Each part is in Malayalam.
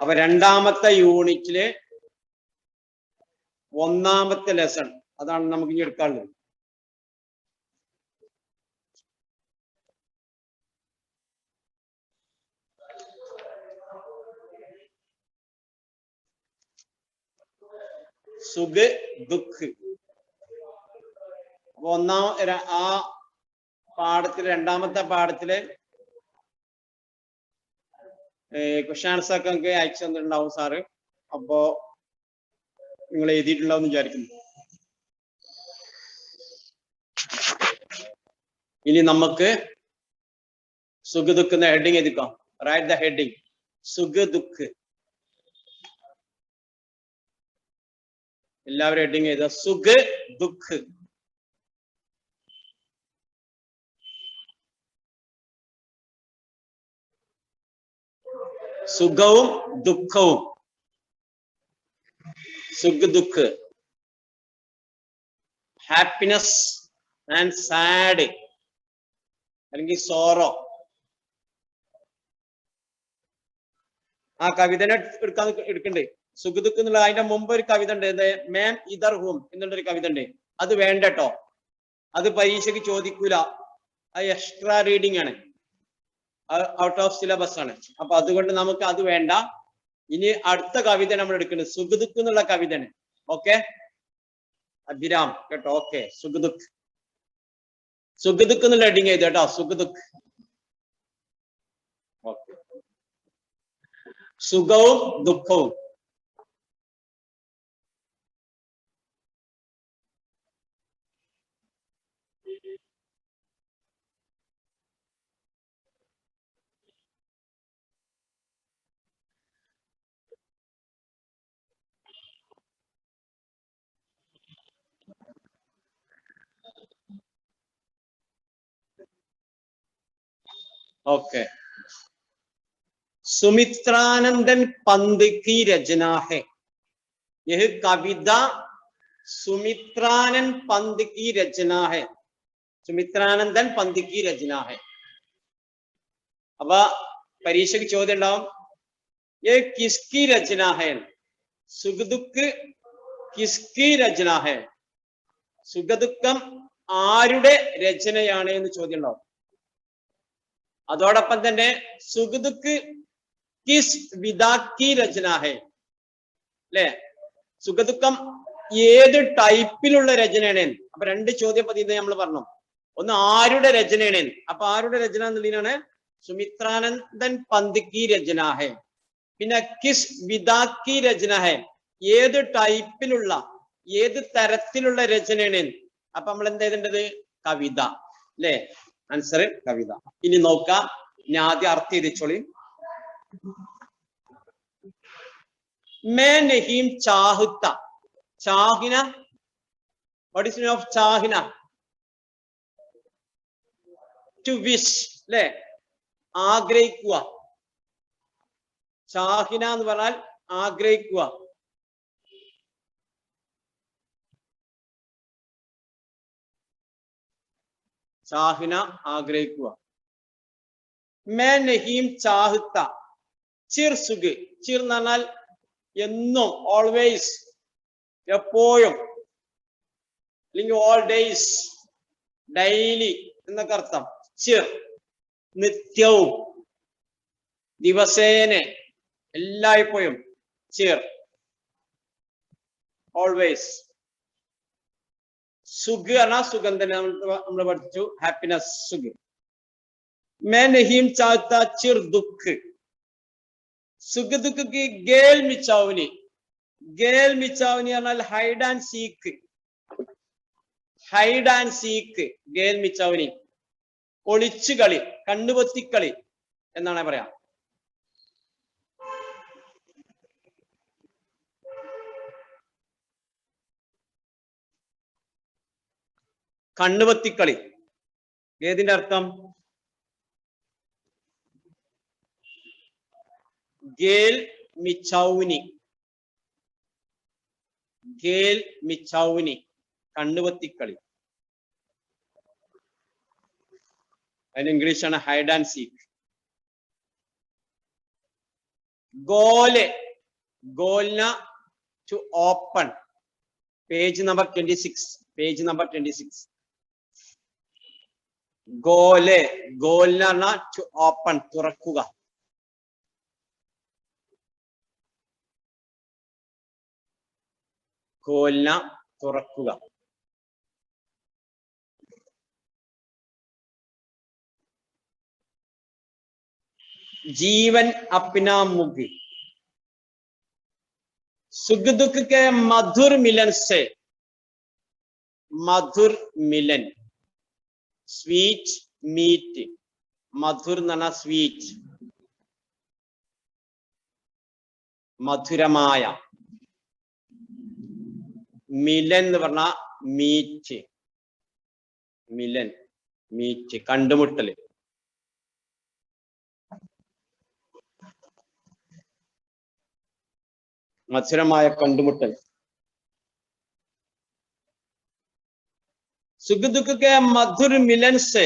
അപ്പൊ രണ്ടാമത്തെ യൂണിറ്റിലെ ഒന്നാമത്തെ ലെസൺ അതാണ് നമുക്ക് ഇനി എടുക്കാനുള്ളത്. സുഖ് ദുഃഖ്. അപ്പൊ ആ പാഠത്തില് രണ്ടാമത്തെ പാഠത്തില് ക്വസ്റ്റ്യൻ ആൻസർ ഒക്കെ നമുക്ക് അയച്ചു തന്നിട്ടുണ്ടാവും സാറ്. അപ്പോ നിങ്ങൾ എഴുതിയിട്ടുണ്ടാവും വിചാരിക്കുന്നു. ഇനി നമുക്ക് സുഖ ദുഃഖ് എന്ന ഹെഡിങ് എഴുതിക്കാം. റൈറ്റ് ദ ഹെഡിങ് സുഖ ദുഃഖ്. എല്ലാവരും ഹെഡിങ് എഴുതുക. സുഖ ദുഃഖ്. സുഖവും ദുഃഖവും. സുഖ ദുഃഖ്. ഹാപ്പിനെസ് ആൻഡ് സാഡ് അല്ലെങ്കിൽ സോറോ. ആ കവിതനെ എടുക്കണ്ടേ? സുഖ ദുഃഖ് എന്നുള്ള അതിന്റെ മുമ്പ് ഒരു കവിത ഉണ്ട്, മാൻ ഇദർ ഹൂം എന്നുള്ളൊരു കവിത ഉണ്ട്. അത് വേണ്ടട്ടോ, അത് പരീക്ഷയ്ക്ക് ചോദിക്കൂല. അത് എക്സ്ട്രാ റീഡിംഗ് ആണ്, ഔട്ട് ഓഫ് സിലബസ് ആണ്. അപ്പൊ അതുകൊണ്ട് നമുക്ക് അത് വേണ്ട. ഇനി അടുത്ത കവിത നമ്മൾ എടുക്കുന്നത് സുഖ ദുഃഖ് എന്നുള്ള കവിതയാണ്. ഓക്കെ അഭിരാം കേട്ടോ? ഓക്കെ സുഖ ദുഃഖ്. സുഖ ദുഃഖ് എന്നുള്ള ഹെഡിങ് ചെയ്ത് കേട്ടോ. സുഖ ദുഃഖ്. ഓക്കെ. സുഖവും ദുഃഖവും. ओके. सुमित्रानंदन पंत की रचना है. यह कविता सुमित्रानंद पंत की रचना है. सुमित्रानंदन पंत की रचना है. अब परीक्षा की ചോദ്യം ഉണ്ടാവും, ये किसकी रचना है? सुख दुख किसकी रचना है? സുഖ ദുഃഖം ആരുടെ രചനയാണ് എന്ന് ചോദ്യം ഉണ്ടാവും. അതോടൊപ്പം തന്നെ സുഖ ദുഃഖ് കിസ് വിദാ കി രചന ഹെ അല്ലെ? സുഖ ദുഃഖം ഏത് ടൈപ്പിലുള്ള രചനയാണ്? അപ്പൊ രണ്ട് ചോദ്യം പതിയെ നമ്മൾ പറഞ്ഞു. ഒന്ന് ആരുടെ രചനയാണ്. അപ്പൊ ആരുടെ രചന എന്നുള്ളതിനാണ് സുമിത്രാനന്ദൻ പന്ത് കി രചന ഹെ. പിന്നെ കിസ് വിദാ കി രചന ഹെ, ഏത് ടൈപ്പിലുള്ള ഏത് തരത്തിലുള്ള രചനയാണ്. അപ്പൊ നമ്മൾ എന്താ ചെയ്തേണ്ടത്? കവിത അല്ലെ? ആൻസർ കവിത. ഇനി നോക്കാം, ഞാൻ ആദ്യം അർത്ഥം എഴുതിച്ചോളി. मैं नहीं चाहता. चाहना, what is the meaning of चाहना? to wish അല്ലെ? ആഗ്രഹിക്കുക. ചാഹിന എന്ന് പറഞ്ഞാൽ ആഗ്രഹിക്കുക. ചാഹിന ആഗ്രഹിക്കുക. मैं नहीं चाहता. ചിർ സുഖ്. ചിർ എന്ന് പറഞ്ഞാൽ എന്നും, ഓൾവേസ്, എപ്പോഴും, അല്ലെങ്കിൽ ഓൾ ഡേയ്സ്, ഡെയിലി എന്നൊക്കെ അർത്ഥം. ചിർ നിത്യവും, ദിവസേന, എല്ലായ്പ്പോഴും. ചിർ ഓൾവേസ്. സുഖ് പറഞ്ഞാൽ സുഖം തന്നെ, നമ്മൾ പഠിച്ചു. Happiness souk. मैं नहीं चाहता चिर दुख. സുഖ ദുഃഖ് की गेल मिचावनी. गेल मिचावनी പറഞ്ഞാൽ hide and seek. Hide and seek. ഗേൽ മിച്ചാവനി ഒളിച്ചു കളി, കണ്ണുപൊത്തിക്കളി എന്നാണ് പറയാ. കണ്ണുപൊത്തിക്കളി ഏതിന്റെ അർത്ഥം? ഗേൽ മിച്ചൗനി. ഗേൽ മിച്ചൗനി കണ്ണുപൊത്തിക്കളി. അതിന് ഇംഗ്ലീഷാണ് hide and seek. Gole. Golna to open. Page number 26. Page number 26. Gole. Golna to open. Turakuga. Golna Turakuga. जीवन अपना मुगी सुख दुख के मधुर मिलन से मधुर मिलन स्वीट मीट मधुर नना स्वीट मधुरമായ മിലൻ എന്ന് പറഞ്ഞ മീറ്റ് മിലൻ മീറ്റ് കണ്ടുമുട്ടൽ മധുരമായ കണ്ടുമുട്ടൽ सुख दुख के मधुर मिलन से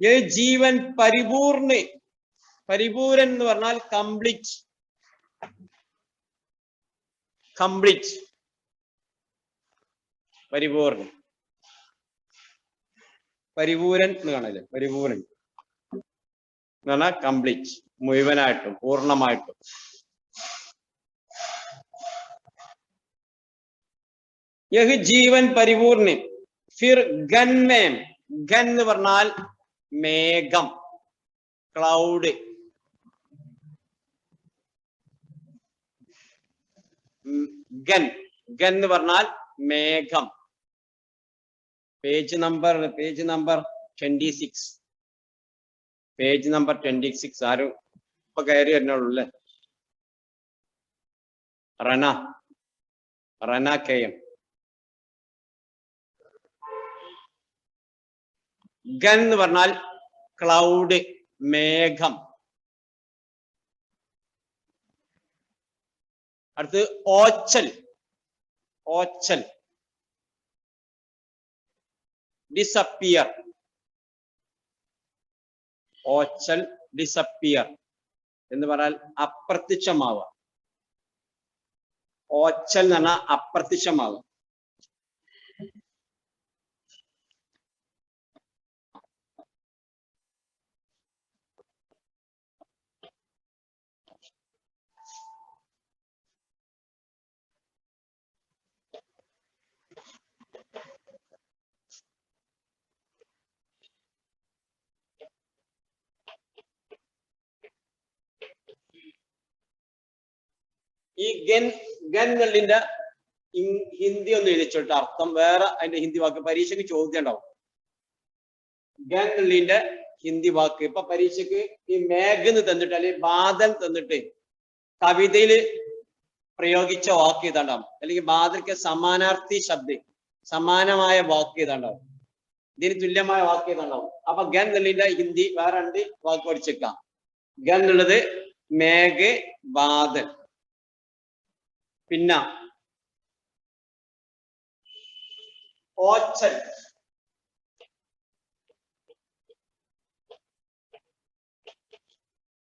ये जीवन परिपूर्ण परिपूर्ण എന്ന് പറഞ്ഞാൽ കംപ്ലീറ്റ് കംപ്ലീറ്റ് പരിപൂർණ പരിപൂരൻ എന്ന് കാണല്ലേ പരിപൂരൻ എന്ന് പറഞ്ഞാൽ കംപ്ലീറ്റ് മുഴുവനായിട്ടും പൂർണ്ണമായിട്ടും यह जीवन परिपूर्ण फिर गन में गन वर्णाल मेघम क्लाउड गन गन वर्णाल मेघम पेज नंबर 26 पेज नंबर 26 ആരും ഇപ്പൊ കയറി വരുന്നുള്ളൂ റന റന കെയം ഗൻ എന്ന് പറഞ്ഞാൽ ക്ലൗഡ് മേഘം അടുത്ത് ഓച്ചൽ ഓച്ചൽ ഡിസപ്പിയർ ഓച്ചൽ ഡിസപ്പിയർ എന്ന് പറഞ്ഞാൽ അപ്രത്യക്ഷമാവുക ഓച്ചൽ എന്ന് പറഞ്ഞാൽ അപ്രത്യക്ഷമാവുക ഈ ഗൻ ഗന്നുള്ളിന്റെ ഹിന്ദി ഒന്ന് എഴുതിച്ചോട്ടെ അർത്ഥം വേറെ അതിന്റെ ഹിന്ദി വാക്ക് പരീക്ഷയ്ക്ക് ചോദ്യം ഉണ്ടാവും ഗന്നുള്ളിന്റെ ഹിന്ദി വാക്ക് ഇപ്പൊ പരീക്ഷയ്ക്ക് ഈ മേഘന്ന് തന്നിട്ട് അല്ലെങ്കിൽ ബാദൽ തന്നിട്ട് കവിതയിൽ പ്രയോഗിച്ച വാക്ക് ഇതുണ്ടാവും അല്ലെങ്കിൽ ബാദൽക്ക് സമാനാർത്ഥി ശബ്ദം സമാനമായ വാക്ക് ഇതുണ്ടാവും ഇതിന് തുല്യമായ വാക്ക് ഇതുണ്ടാവും അപ്പൊ ഗന്നുള്ളിന്റെ ഹിന്ദി വേറെ രണ്ട് വാക്ക് പഠിച്ചേക്കാം ഗന്നുള്ളത് മേഘ് ബാദൽ പിന്നെ ഓച്ചൽ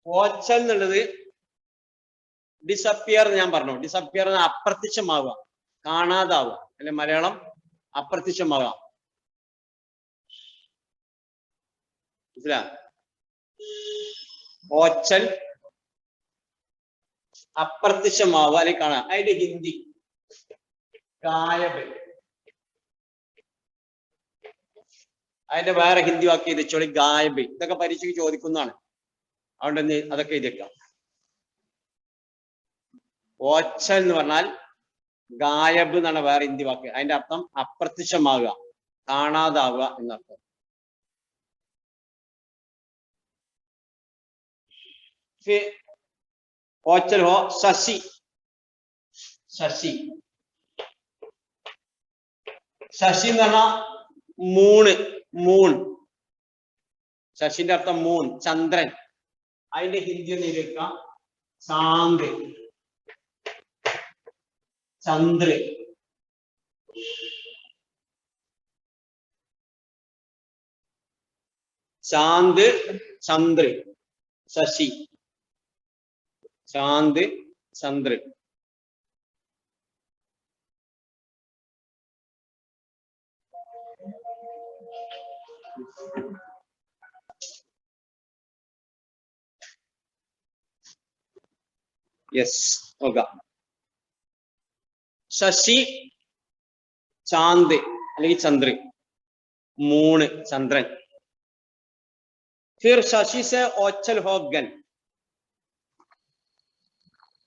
ഓച്ചൽ എന്നുള്ളത് ഡിസപ്പിയർ ഞാൻ പറഞ്ഞു ഡിസപ്പിയർ അപ്രത്യക്ഷമാവുക കാണാതാവുക അല്ലെ മലയാളം അപ്രത്യക്ഷമാവുക മനസ്സിലാ ഓച്ചൽ അപ്രത്യക്ഷമാവുക അല്ലെങ്കിൽ കാണാം അതിന്റെ ഹിന്ദി ഗായബ് അതിന്റെ വേറെ ഹിന്ദി വാക്ക് എഴുതിച്ചോളി ഗായബ് ഇതൊക്കെ പരീക്ഷയ്ക്ക് ചോദിക്കുന്നതാണ് അതുകൊണ്ട് അതൊക്കെ എഴുതിയേക്കാം ഓച്ചൽ എന്ന് പറഞ്ഞാൽ ഗായബ് എന്നാണ് വേറെ ഹിന്ദി വാക്ക് അതിന്റെ അർത്ഥം അപ്രത്യക്ഷമാവുക കാണാതാവുക എന്നർത്ഥം ഓച്ചൽ ഹോ ശശി ശശി ശശി എന്ന് പറഞ്ഞാൽ മൂണ് മൂൺ ശശിന്റെ അർത്ഥം മൂൺ ചന്ദ്രൻ അതിന്റെ ഹിന്ദി ഒന്ന് എഴുതിക്കാം ചാന്ദ് ചന്ദ്ര ചാന്ദ് ചന്ദ്ര ശശി चांद चंद्र यस होगा शशि चांद അല്ലെങ്കിൽ चंद्र मून चंद्रन फिर शशि से ओचल होगन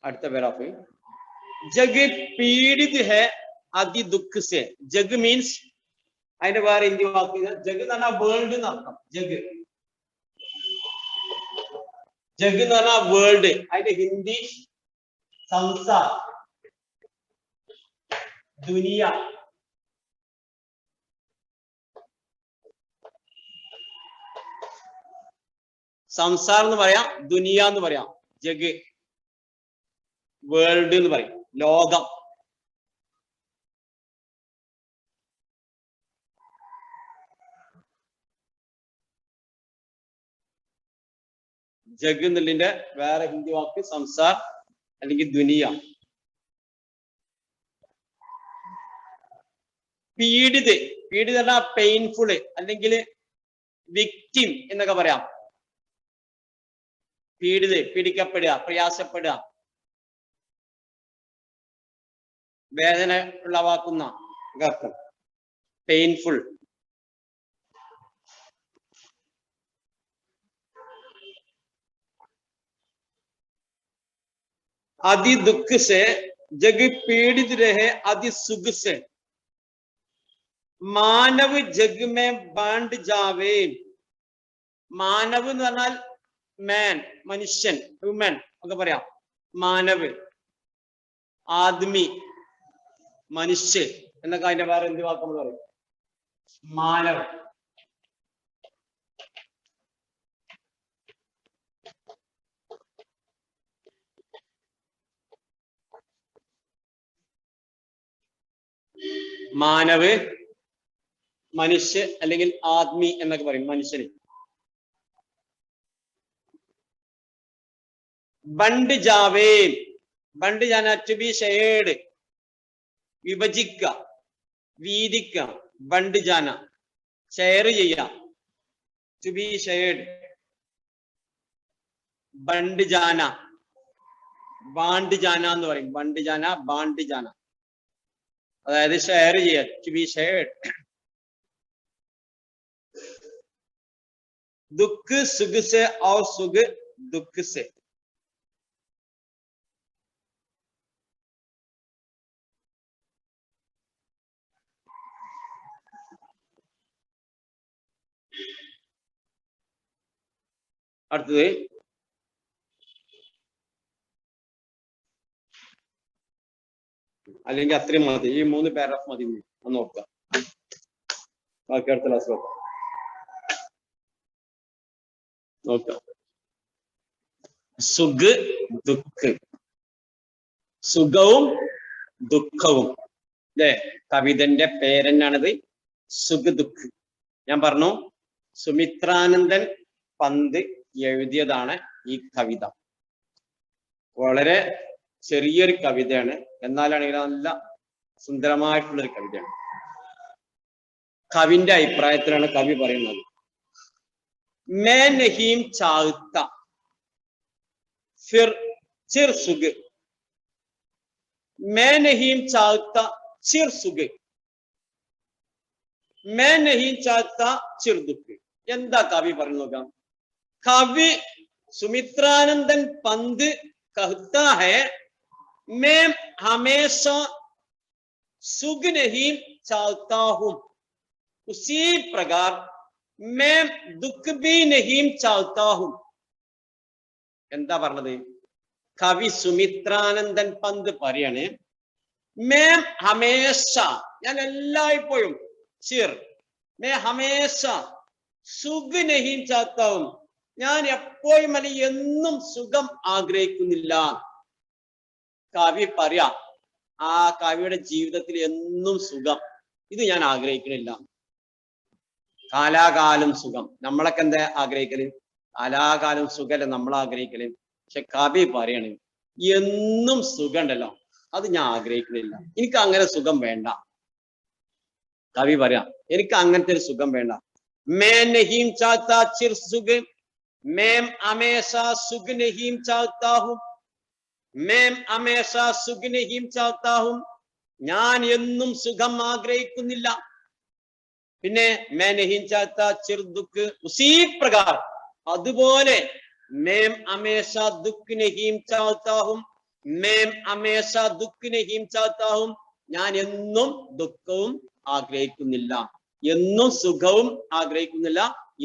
അടുത്ത पैराग्राफ जग पीड़ित है अति दुख से जग मीन्स അതിന്റെ വേറെ ഹിന്ദി വാക്ക് ജഗ് എന്ന് പറഞ്ഞാൽ വേൾഡ് എന്നർത്ഥം ജഗ് ജഗ് എന്ന് പറഞ്ഞാൽ വേൾഡ് അതിന്റെ ഹിന്ദി സംസാർ ദുനിയ സംസാർ എന്ന് പറയാം ദുനിയ എന്ന് പറയാം ജഗ് വേൾഡ് എന്ന് പറയും ലോകം ജഗ് എന്നുള്ളതിന്റെ വേറെ ഹിന്ദി വാക്ക് സംസാർ അല്ലെങ്കിൽ ദുനിയ പീഡിത് പീഡിത് പറഞ്ഞാൽ പെയിൻഫുൾ അല്ലെങ്കിൽ വിക്ടിം എന്നൊക്കെ പറയാം പീഡിത് പീഡിക്കപ്പെടുക പ്രയാസപ്പെടുക വേദന ഉളവാക്കുന്ന അർത്ഥം പെയിൻഫുൾ अति दुख से जग पीड़ित रहे अति सुख से मानव जग में बांट जावे मानव എന്ന് പറഞ്ഞാൽ മാൻ മനുഷ്യൻ ഹ്യൂമൻ ഒക്കെ പറയാം മാനവ് ആദ്മി മനുഷ്യൻ എന്നൊക്കെ അതിന്റെ വേറെ എന്ത് വാക്ക് നമ്മൾ പറയും മാനവ് മാനവ് മനുഷ്യ അല്ലെങ്കിൽ ആദ്മി എന്നൊക്കെ പറയും മനുഷ്യന് ബണ്ട് ജാവേ ബണ്ട് ജാന ടു ബി ഷെയർഡ് വിഭജിക്കുക വീതിക്കുക ബണ്ട് ജാന ഷെയർ ചെയ്യുക ടു ബി ഷെയർഡ് ബണ്ട് ജാന ബാണ്ട് ജാന എന്ന് പറയും ബണ്ട് ജാന ബാണ്ട് ജാന അതായത് ഷെയർ ചെയ്യുക ടു ബി ഷെയർഡ് ദുഃഖ് സുഖ് സെ ഔർ സുഖ് ദുഃഖ് സെ അടുത്തത് അല്ലെങ്കിൽ അത്രയും മതി ഈ 3 പാരഗ്രാഫ് മതി ഒന്ന് നോക്കാം ബാക്കി അടുത്ത ക്ലാസ് നോക്കാം സുഖ് ദുഃഖ് സുഖവും ദുഃഖവും അല്ലെ കവിതന്റെ പേരെന്നാണിത് സുഖ് ദുഃഖ് ഞാൻ പറഞ്ഞു സുമിത്രാനന്ദൻ പന്ത് എഴുതിയതാണ് ഈ കവിത വളരെ ചെറിയൊരു കവിതയാണ് എന്നാലാണെങ്കിൽ നല്ല സുന്ദരമായിട്ടുള്ളൊരു കവിതയാണ് കവിന്റെ അഭിപ്രായത്തിലാണ് കവി പറയുന്നത് मैं नहीं चाहता फिर चिर सुख मैं नहीं चाहता चिर सुख मैं नहीं चाहता चिर दुख എന്താ കവി പറഞ്ഞു कवि सुमित्रानंदन पंत कहता है मैं हमेशा सुख नहीं चाहता हूं उसी प्रकार मैं दुख भी नहीं चाहता हूं എന്താ പറഞ്ഞത് കവി സുമിത്രാനന്ദൻ പന്ത് പറയാണ് मैं हमेशा ഞാൻ എല്ലായ്പ്പോഴും ചിർ मैं हमेशा സുഖ नहीं चाहता हूं ഞാൻ എപ്പോഴും അല്ല എന്നും സുഖം ആഗ്രഹിക്കുന്നില്ല കവി പറയാ ആ കവിയുടെ ജീവിതത്തിൽ എന്നും സുഖം ഇത് ഞാൻ ആഗ്രഹിക്കുന്നില്ല കാലാകാലം സുഖം നമ്മളൊക്കെ എന്താ ആഗ്രഹിക്കല് കാലാകാലം സുഖല്ലേ നമ്മൾ ആഗ്രഹിക്കല് പക്ഷെ കവി പറയാണ് എന്നും സുഖം ഉണ്ടല്ലോ, അത് ഞാൻ ആഗ്രഹിക്കുന്നില്ല. എനിക്ക് അങ്ങനെ സുഖം വേണ്ട. കവി പറയാം, എനിക്ക് അങ്ങനത്തെ ഒരു സുഖം വേണ്ട. मैं नहीं चाहता चिर सुख, मैं हमेशा सुख नहीं चाहता हूं, मैं हमेशा सुख नहीं चाहता हूं. ഞാൻ എന്നും സുഖം ആഗ്രഹിക്കുന്നില്ല. പിന്നെ मैं नहीं चाहता चिर दुख उसी प्रकार, അതുപോലെ मैं हमेशा दुख नहीं चाहता हूं, मैं हमेशा दुख नहीं चाहता हूं. ഞാൻ എന്നും ദുഃഖവും ആഗ്രഹിക്കുന്നില്ല, എന്നും സുഖവും ആഗ്രഹിക്കുന്നില്ല,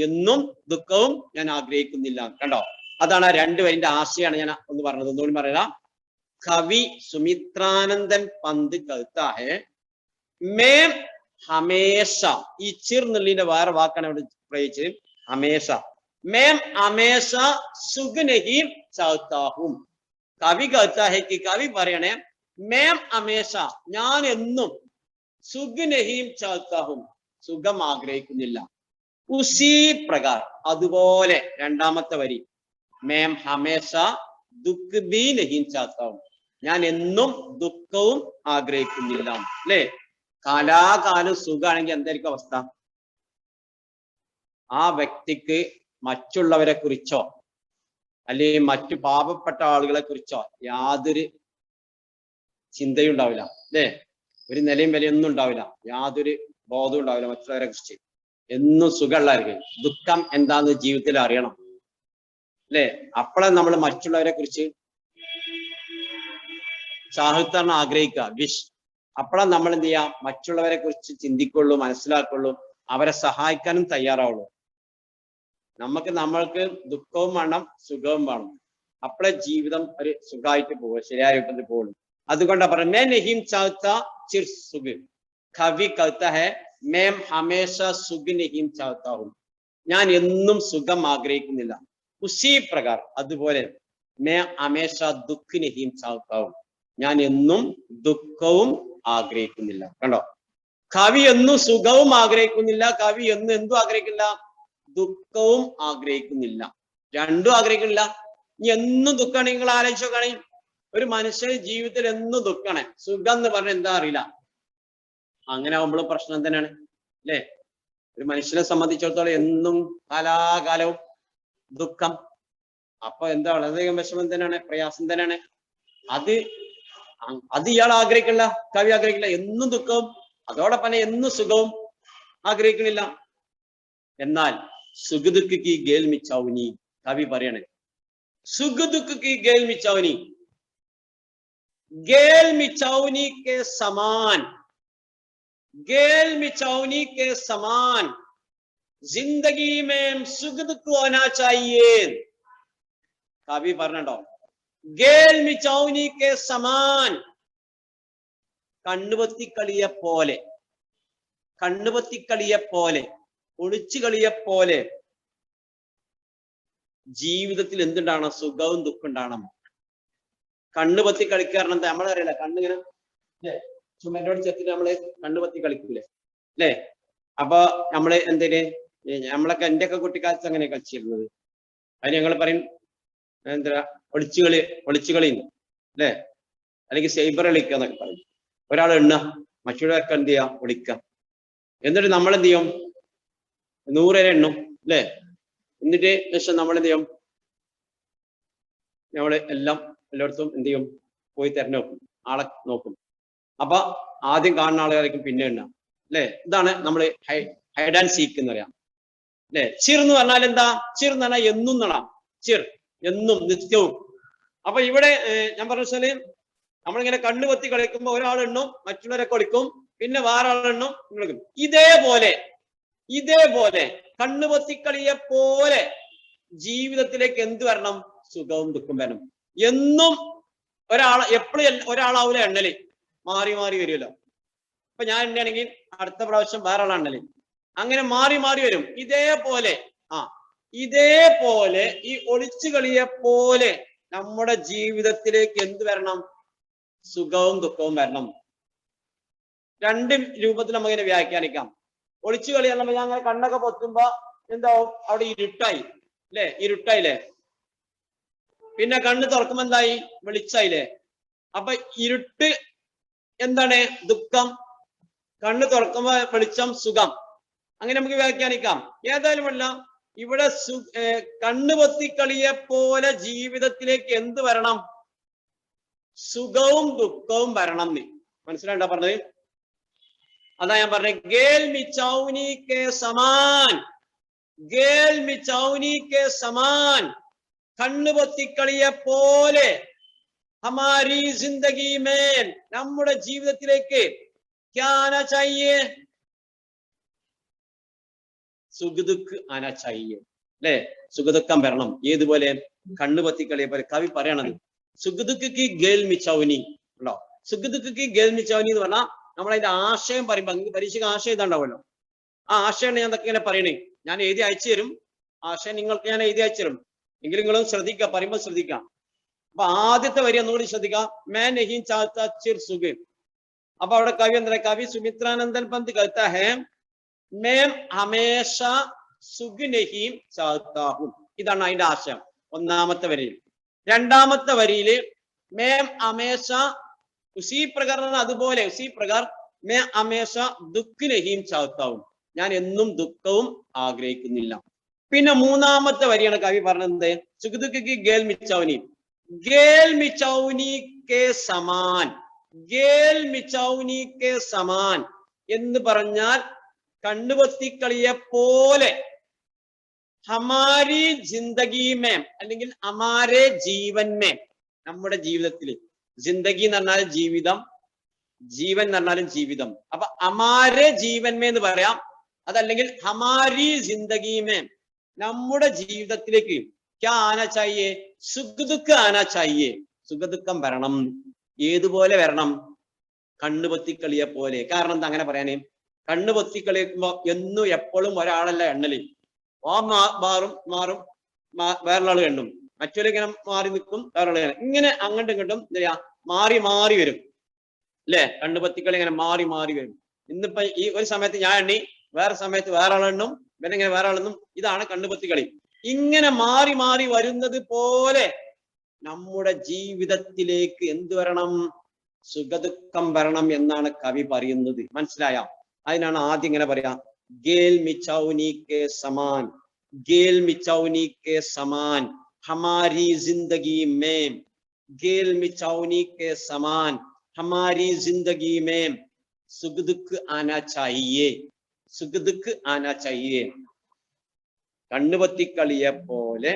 എന്നും ദുഃഖവും ഞാൻ ആഗ്രഹിക്കുന്നില്ല. കണ്ടോ, അതാണ് ആ രണ്ടുപേരിന്റെ ആശയാണ് ഞാൻ ഒന്ന് പറഞ്ഞത്. ഒന്നുകൂടി പറയാം. കവി സുമിത്രാനന്ദൻ പന്ത് कहता है मैं हमेशा, ഈ ചിർ എന്നുള്ളതിന്റെ വേറെ വാക്കാണ് ഇവിടെ പ്രയോഗിച്ചത്, ഹമേഷ. मैं हमेशा सुख नहीं चाहता हूं. കവി कहता है कि കവി പറയണേ मैं हमेशा, ഞാൻ എന്നും സുഖ് നഹീം ചാഹത്താ ഹും, സുഖം ആഗ്രഹിക്കുന്നില്ല. ഉസീ പ്രകാർ, അതുപോലെ രണ്ടാമത്തെ വരി മേം ഹമേശ ദുഃഖ് ബി നഹീം ചാഹത്താ ഹും, ഞാൻ എന്നും ദുഃഖവും ആഗ്രഹിക്കുന്നില്ല. അല്ലേ? കാലാകാലം സുഖാണെങ്കിൽ എന്തായിരിക്കും അവസ്ഥ? ആ വ്യക്തിക്ക് മറ്റുള്ളവരെ കുറിച്ചോ അല്ലെങ്കിൽ മറ്റു പാപപ്പെട്ട ആളുകളെ കുറിച്ചോ യാതൊരു ചിന്തയും ഉണ്ടാവില്ല. അല്ലേ? ഒരു നിലയും വിലയൊന്നും ഉണ്ടാവില്ല, യാതൊരു ബോധവും ഉണ്ടാവില്ല മറ്റുള്ളവരെ കുറിച്ച്. എന്നും സുഖമുള്ളവർക്ക് ദുഃഖം എന്താന്ന് ജീവിതത്തിൽ അറിയണം. അല്ലേ? അപ്പോഴാണ് നമ്മൾ മറ്റുള്ളവരെ കുറിച്ച് സാഹിത്യം ആഗ്രഹിക്കുക, വിഷ്. അപ്പോഴാണ് നമ്മൾ എന്ത് ചെയ്യാം, മറ്റുള്ളവരെ കുറിച്ച് ചിന്തിക്കുള്ളൂ, മനസ്സിലാക്കുള്ളൂ, അവരെ സഹായിക്കാനും തയ്യാറാവുള്ളൂ. നമ്മൾക്ക് ദുഃഖവും വേണം, സുഖവും വേണം. അപ്പോഴേ ജീവിതം ഒരു സുഖമായിട്ട് പോകും, ശരിയായ രൂപത്തിൽ പോകുള്ളൂ. അതുകൊണ്ടാണ് പറയുന്നത് मैं नहीं चाहता चिर सुख, कवि कहता है मैं हमेशा सुख नहीं चाहता हूं, ഞാൻ എന്നും സുഖം ആഗ്രഹിക്കുന്നില്ല. ഉസി പ്രകാർ, അതുപോലെ मैं हमेशा दुख नहीं चाहता हूं, ഞാൻ എന്നും ദുഃഖവും ആഗ്രഹിക്കുന്നില്ല. കണ്ടോ, കവി എന്നും സുഖവും ആഗ്രഹിക്കുന്നില്ല, കവി എന്നും എന്തും ആഗ്രഹിക്കില്ല, ദുഃഖവും ആഗ്രഹിക്കുന്നില്ല. രണ്ടും ആഗ്രഹിക്കുന്നില്ല. ഇനി എന്നും ദുഃഖമാണ്. നിങ്ങൾ ആലോചിച്ച് നോക്കുകയാണെങ്കിൽ ഒരു മനുഷ്യന് ജീവിതത്തിൽ എന്നും ദുഃഖമാണ്. സുഖം എന്ന് പറഞ്ഞാൽ എന്താ അറിയില്ല. അങ്ങനെ ആവുമ്പോഴും പ്രശ്നം തന്നെയാണ്. അല്ലേ? ഒരു മനുഷ്യനെ സംബന്ധിച്ചിടത്തോളം എന്നും കാലാകാലവും ദുഃഖം, അപ്പൊ എന്താ വളരെയധികം വിഷമം തന്നെയാണ്, പ്രയാസം തന്നെയാണ്. അത് ഇയാൾ ആഗ്രഹിക്കില്ല, കവി ആഗ്രഹിക്കില്ല. എന്നും ദുഃഖവും അതോടൊപ്പം എന്നും സുഖവും ആഗ്രഹിക്കണില്ല. എന്നാൽ സുഖ് ദുഃഖ് കി ഗേൽ മിച്ചാവുനി, കവി പറയണേ സുഖ് ദുഃഖ് കി ഗേൽ മിച്ചാവുനി, गेल मिचाउनी के समान, गेल मिचाउनी के समान जिंदगी में सुख दुख होना चाहिए. कवि പറഞ്ഞോ, गेल मिचाउनी के समान, കണ്ണുപൊത്തിക്കളിയെ പോലെ, കണ്ണുപൊത്തിക്കളിയെ പോലെ, ഒളിച്ചുകളിയെ പോലെ ജീവിതത്തിൽ എന്തുണ്ടാകണം? സുഖവും ദുഃഖം ഉണ്ടാകണം. കണ്ണുപൊത്തി കളിക്കാരണം എന്താ നമ്മളറിയില്ല. കണ്ണിങ്ങനെ ചുമരോട് ചെത്തിട്ട് നമ്മള് കണ്ണുപൊത്തി കളിക്കൂലേ? അല്ലേ? അപ്പൊ നമ്മള് എന്തേല്, നമ്മളൊക്കെ എൻ്റെ ഒക്കെ കുട്ടിക്കാലത്ത് അങ്ങനെ കളിച്ചിരുന്നത്. അതിന് ഞങ്ങൾ പറയും എന്താ ഒളിച്ചുകളി അല്ലേ? അല്ലെങ്കിൽ സൈബർ കളിക്കുക എന്നൊക്കെ പറയും. ഒരാൾ എണ്ണ, മറ്റുള്ളവരൊക്കെ എന്ത് ചെയ്യാം, ഒളിക്കുക. എന്നിട്ട് നമ്മൾ എന്ത് ചെയ്യും? 100 വരെ എണ്ണും. അല്ലേ? എന്നിട്ട് ശേഷം നമ്മൾ എന്ത് ചെയ്യും? നമ്മള് എല്ലായിടത്തും എന്ത് ചെയ്യും? പോയി തെരഞ്ഞെടുക്കും, ആളെ നോക്കും. അപ്പൊ ആദ്യം കാണുന്ന ആളുകളായിരിക്കും പിന്നെ എണ്ണ. അല്ലേ? ഇതാണ് നമ്മൾ ഹൈഡ് ആൻഡ് സീക്ക് എന്ന് പറയാം. അല്ലെ? ചിർ എന്ന് പറഞ്ഞാൽ എന്താ? ചിർ എന്ന് പറഞ്ഞാൽ എന്നും നടാം. ചിർ എന്നും, നിത്യവും. അപ്പൊ ഇവിടെ ഞാൻ പറഞ്ഞ വെച്ചാല് നമ്മളിങ്ങനെ കണ്ണുപൊത്തി കളിക്കുമ്പോ ഒരാളെണ്ണും, മറ്റുള്ളവരൊക്കെ കളിക്കും, പിന്നെ വേറെ ആളെണ്ണും കളിക്കും. ഇതേപോലെ കണ്ണുപൊത്തിക്കളിയെ പോലെ ജീവിതത്തിലേക്ക് എന്ത് വരണം? സുഖവും ദുഃഖം വരണം. എന്നും എപ്പോഴും ഒരാളാവൂല എണ്ണല്, മാറി മാറി വരുമല്ലോ. ഇപ്പൊ ഞാൻ എണ്ണയാണെങ്കിൽ അടുത്ത പ്രാവശ്യം വേറെ ആളാ എണ്ണല്, അങ്ങനെ മാറി മാറി വരും. ഇതേപോലെ ഈ ഒളിച്ചുകളിയെ പോലെ നമ്മുടെ ജീവിതത്തിലേക്ക് എന്ത് വരണം? സുഖവും ദുഃഖവും വരണം. രണ്ട് രൂപത്തിൽ നമുക്കിങ്ങനെ വ്യാഖ്യാനിക്കാം. ഒളിച്ചുകളി പറഞ്ഞപ്പോ ഞാൻ അങ്ങനെ കണ്ണൊക്കെ പൊത്തുമ്പോ എന്താവും? അവിടെ ഇരുട്ടായി, അല്ലെ? ഇരുട്ടായില്ലേ? പിന്നെ കണ്ണ് തുറക്കുമ്പോ എന്തായി? വെളിച്ചായില്ലേ? അപ്പൊ ഇരുട്ട് എന്താണ്? ദുഃഖം. കണ്ണ് തുറക്കുമ്പോ വെളിച്ചം സുഖം. അങ്ങനെ നമുക്ക് വ്യാഖ്യാനിക്കാം. ഏതായാലും അല്ല, ഇവിടെ കണ്ണ് പൊത്തിക്കളിയെ പോലെ ജീവിതത്തിലേക്ക് എന്ത് വരണം? സുഖവും ദുഃഖവും വരണം. മനസ്സിലാണ്ടാ പറഞ്ഞത്? അതാ ഞാൻ പറഞ്ഞത്, ഗേൽ മിച്ചൗനി കെ സമാൻ, ഗേൽ മിച്ചൗനി കെ സമാൻ, കണ്ണ് പൊത്തിക്കളിയെ പോലെ ഹമാരി ജിന്ദഗി മേൽ, നമ്മുടെ ജീവിതത്തിലേക്ക് ക്യാ ആനാ ചാഹിയേ? സുഖദുഃഖ് ആനാ ചാഹിയേ. അല്ലെ? സുഖദുഃഖം വരണം. ഏതുപോലെ? കണ്ണ് പൊത്തിക്കളിയെ പോലെ. കവി പറയണത് സുഖദുഃഖി ഗേൽ മിച്ചൗനി ഉണ്ടോ? സുഖദുഃഖി ഗേൽ മിച്ചൗനി എന്ന് പറഞ്ഞാൽ നമ്മളതിന്റെ ആശയം പറയുമ്പോ, പരീക്ഷയ്ക്ക് ആശയം ഇതാണ്ടാവുമല്ലോ. ആ ആശയമാണ് ഞാൻ ഇങ്ങനെ പറയണേ. ഞാൻ എഴുതി അയച്ചു തരും. ആശയം നിങ്ങൾക്ക് ഞാൻ എഴുതി അയച്ചു തരും. എങ്കിലും നിങ്ങളും ശ്രദ്ധിക്കുക, പറയുമ്പോൾ ശ്രദ്ധിക്കാം. അപ്പൊ ആദ്യത്തെ വരി ഒന്നുകൂടി ശ്രദ്ധിക്കാം. മേ നഹീം ചാഹത്താ ചിർ സുഖ്. അപ്പൊ അവിടെ കവി എന്താ? കവി സുമിത്രാനന്ദൻ പന്ത് कहता है मैं हमेशा സുഖ് നഹീം ചാഹത്താ ഹൂം. ഇതാണ് അതിന്റെ ആശയം ഒന്നാമത്തെ വരിയിൽ. രണ്ടാമത്തെ വരിയില് മേം ഹമേശ ഉസി പ്രകാർ, അതുപോലെ ഉസി പ്രകാർ മേ ഹമേശ ദുഃഖ് നഹീം ചാഹത്താ ഹൂം, ഞാൻ എന്നും ദുഃഖവും ആഗ്രഹിക്കുന്നില്ല. പിന്നെ മൂന്നാമത്തെ വരിയാണ് കവി പറഞ്ഞത്, സുഖദുഃഖി ഗേൽ മിച്ചൗനി, ഗേൽ മിച്ചൗനി കെ സമാൻ, ഗേൽ മിച്ചൗനി കെ സമാൻ എന്ന് പറഞ്ഞാൽ കണ്ണുപൊത്തിക്കളിയെ പോലെ ഹമാരി ജിന്ദഗി മേം, അല്ലെങ്കിൽ ഹമാരെ ജീവൻ മേം, നമ്മുടെ ജീവിതത്തിൽ. ജിന്ദഗി എന്ന് പറഞ്ഞാൽ ജീവിതം, ജീവൻ എന്ന് പറഞ്ഞാലും ജീവിതം. അപ്പൊ ഹമാരെ ജീവൻ മേ എന്ന് പറയാം. അതല്ലെങ്കിൽ ഹമാരി ജിന്ദഗി മേം, നമ്മുടെ ജീവിതത്തിലേക്ക് ക്യാ ആനാ ചാഹിയേ? സുഖദുഃഖ് ആനാ ചാഹിയേ, സുഖദുഃഖം വരണം. ഏതുപോലെ വരണം? കണ്ണു പൊത്തിക്കളിയെ പോലെ. കാരണം എന്താ അങ്ങനെ പറയാനേ? കണ്ണു പൊത്തിക്കളിക്കുമ്പോ എന്നും എപ്പോഴും ഒരാളല്ല എണ്ണല്. മാറും മാറും, വേറൊരാൾ എണ്ണും, മറ്റൊരു ഇങ്ങനെ മാറി നിൽക്കും, വേറൊരാൾ ഇങ്ങനെ അങ്ങോട്ടും ഇങ്ങോട്ടും എന്താ ചെയ്യാ? മാറി മാറി വരും. അല്ലെ? കണ്ണു പൊത്തിക്കളി ഇങ്ങനെ മാറി മാറി വരും. ഇന്നിപ്പോ ഈ ഒരു സമയത്ത് ഞാൻ എണ്ണി, വേറെ സമയത്ത് വേറെ ആളെണ്ണും, പിന്നെ ഇങ്ങനെ വേറെ ആളെണ്ണും. ഇതാണ് കണ്ണുപൊത്തിക്കളി. ഇങ്ങനെ മാറി മാറി വരുന്നത് പോലെ നമ്മുടെ ജീവിതത്തിലേക്ക് എന്ത് വരണം? സുഖദുഃഖം വരണം എന്നാണ് കവി പറയുന്നത്. മനസ്സിലായോ? അതിനാണ് ആദ്യം ഇങ്ങനെ പറയാ, ഗേൽ മിച്ചൗനി കെ സമാൻ, ഗേൽ മിച്ചൗനി കെ സമാൻ ഹമാരി ജിന്ദഗി മേം, ഗേൽ മിച്ചൗനി കെ സമാൻ ഹമാരി ജിന്ദഗി മേം സുഖ് ദുഃഖ് ആനാ ചാഹിയേ, സുഖ് ദുഃഖ് ആനാ ചാഹിയേ. കണ്ണുപൊത്തിക്കളിയെ പോലെ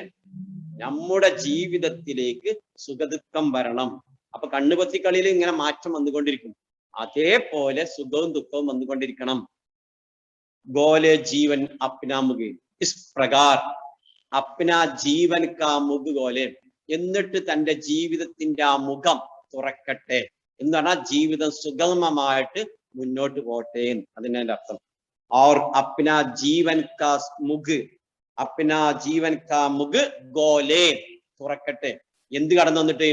നമ്മുടെ ജീവിതത്തിലേക്ക് സുഖദുഃഖം വരണം. അപ്പൊ കണ്ണുപൊത്തിക്കളിയിൽ ഇങ്ങനെ മാറ്റം വന്നുകൊണ്ടിരിക്കും. അതേപോലെ സുഖവും ദുഃഖവും വന്നുകൊണ്ടിരിക്കണം. ഗോലെ ജീവൻ അപ്നാ മുഖ്, ഇസ് പ്രകാർ അപ്നാ ജീവൻ കാ മുഖ് ഗോലെ, എന്നിട്ട് തന്റെ ജീവിതത്തിന്റെ ആ മുഖം തുറക്കട്ടെ എന്ന് പറഞ്ഞാൽ ജീവിതം സുഗമമായിട്ട് മുന്നോട്ട് പോട്ടെ. അതിന്റെ അർത്ഥം. और अपना जीवन का मुख, अपना जीवन का मुख गोले തുറക്കട്ടെ. എന്ത് കടന്നു വന്നിട്ട്?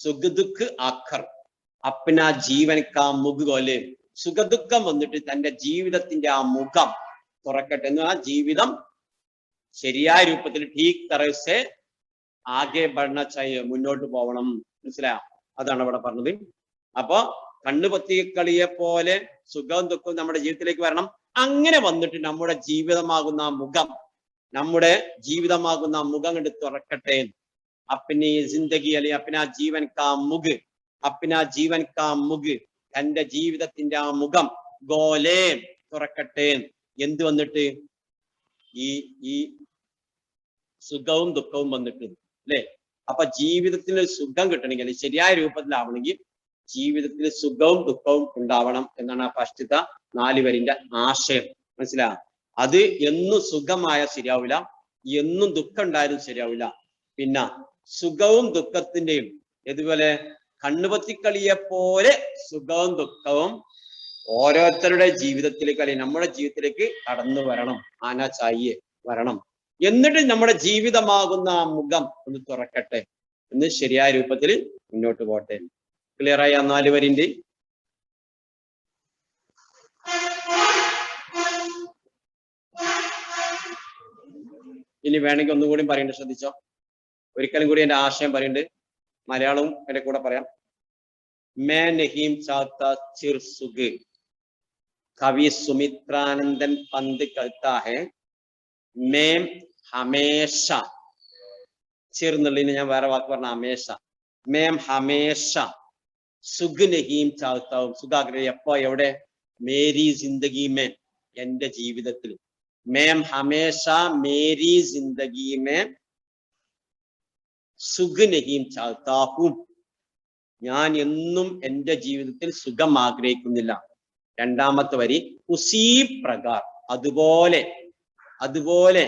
സുഖദുഃഖ് ആഖർ അപ്നാ ജീവൻ കാ മുഖ് ഗോലെ, സുഖദുഃഖം വന്നിട്ട് തന്റെ ജീവിതത്തിന്റെ ആ മുഖം തുറക്കട്ടെ എന്ന് പറഞ്ഞാൽ ജീവിതം ശരിയായ രൂപത്തിൽ ठीक तरह से ആകെ बढ़ना चाहिए, മുന്നോട്ട് പോകണം. മനസ്സിലായോ? അതാണ് അവിടെ പറഞ്ഞത്. അപ്പൊ കണ്ണുപൊത്തിക്കളിയെ പോലെ സുഖവും ദുഃഖവും നമ്മുടെ ജീവിതത്തിലേക്ക് വരണം. അങ്ങനെ വന്നിട്ട് നമ്മുടെ ജീവിതമാകുന്ന മുഖം, നമ്മുടെ ജീവിതമാകുന്ന മുഖം കണ്ട് തുറക്കട്ടെ. അപ്നി ജിന്ദഗി അല്ലെ അപ്നാ ജീവൻ കാ മുഖ്, അപ്നാ ജീവൻ കാ മുഖ്, തന്റെ ജീവിതത്തിന്റെ ആ മുഖം ഗോലെ തുറക്കട്ടെ. എന്ത് വന്നിട്ട്? ഈ സുഖവും ദുഃഖവും വന്നിട്ട്. അല്ലെ? അപ്പൊ ജീവിതത്തിന് സുഖം കിട്ടണമെങ്കിൽ, ശരിയായ രൂപത്തിലാവണമെങ്കിൽ ജീവിതത്തിൽ സുഖവും ദുഃഖവും ഉണ്ടാവണം എന്നാണ് ആ ഫസ്റ്റത്തെ 4 വരിന്റെ ആശയം. മനസ്സിലാ? അത് എന്നും സുഖമായ ശരിയാവില്ല, എന്നും ദുഃഖം ഉണ്ടായാലും ശരിയാവില്ല. പിന്നെ സുഖവും ദുഃഖത്തിന്റെയും ഇതുപോലെ കണ്ണുപൊത്തിക്കളിയെ പോലെ സുഖവും ദുഃഖവും ഓരോരുത്തരുടെ ജീവിതത്തിലേക്ക്, അല്ലെങ്കിൽ നമ്മുടെ ജീവിതത്തിലേക്ക് കടന്നു വരണം. ആനാ ചാഹിയേ, വരണം. എന്നിട്ട് നമ്മുടെ ജീവിതമാകുന്ന ആ മുഖം ഒന്ന് തുറക്കട്ടെ, എന്ന് ശരിയായ രൂപത്തിൽ മുന്നോട്ട് പോട്ടെ. ക്ലിയർ ആയി? ആ 4 വരിന്റെ. ഇനി വേണമെങ്കിൽ ഒന്നുകൂടി പറയണ്ട, ശ്രദ്ധിച്ചോ. ഒരിക്കലും കൂടി എന്റെ ആശയം പറയുന്നുണ്ട്, മലയാളവും എന്റെ കൂടെ പറയാം. മേ നഹീം ചാത്ത ചിർ സുഗ്, കവി സുമിത്രാനന്ദൻ പന്ത് कहता है മേം ഹമേഷ. ചിർ എന്നുള്ളതിന് ഞാൻ വേറെ വാക്ക് പറഞ്ഞ ഹമേഷ. മേം ഹമേഷ സുഖ് നഹീം ചാത്താവും, സുഖാഗ്രഹം എപ്പോ എവിടെ? മേരി ജിന്ദഗി മേ, എന്റെ ജീവിതത്തിൽ. മേം ഹമേഷ മേരി ജിന്ദഗി മേ സുഖ് നഹീം ചാത്താഹും, ഞാൻ എന്നും എന്റെ ജീവിതത്തിൽ സുഖം ആഗ്രഹിക്കുന്നില്ല. രണ്ടാമത്തെ വരി ഉസീ പ്രകാർ, അതുപോലെ അതുപോലെ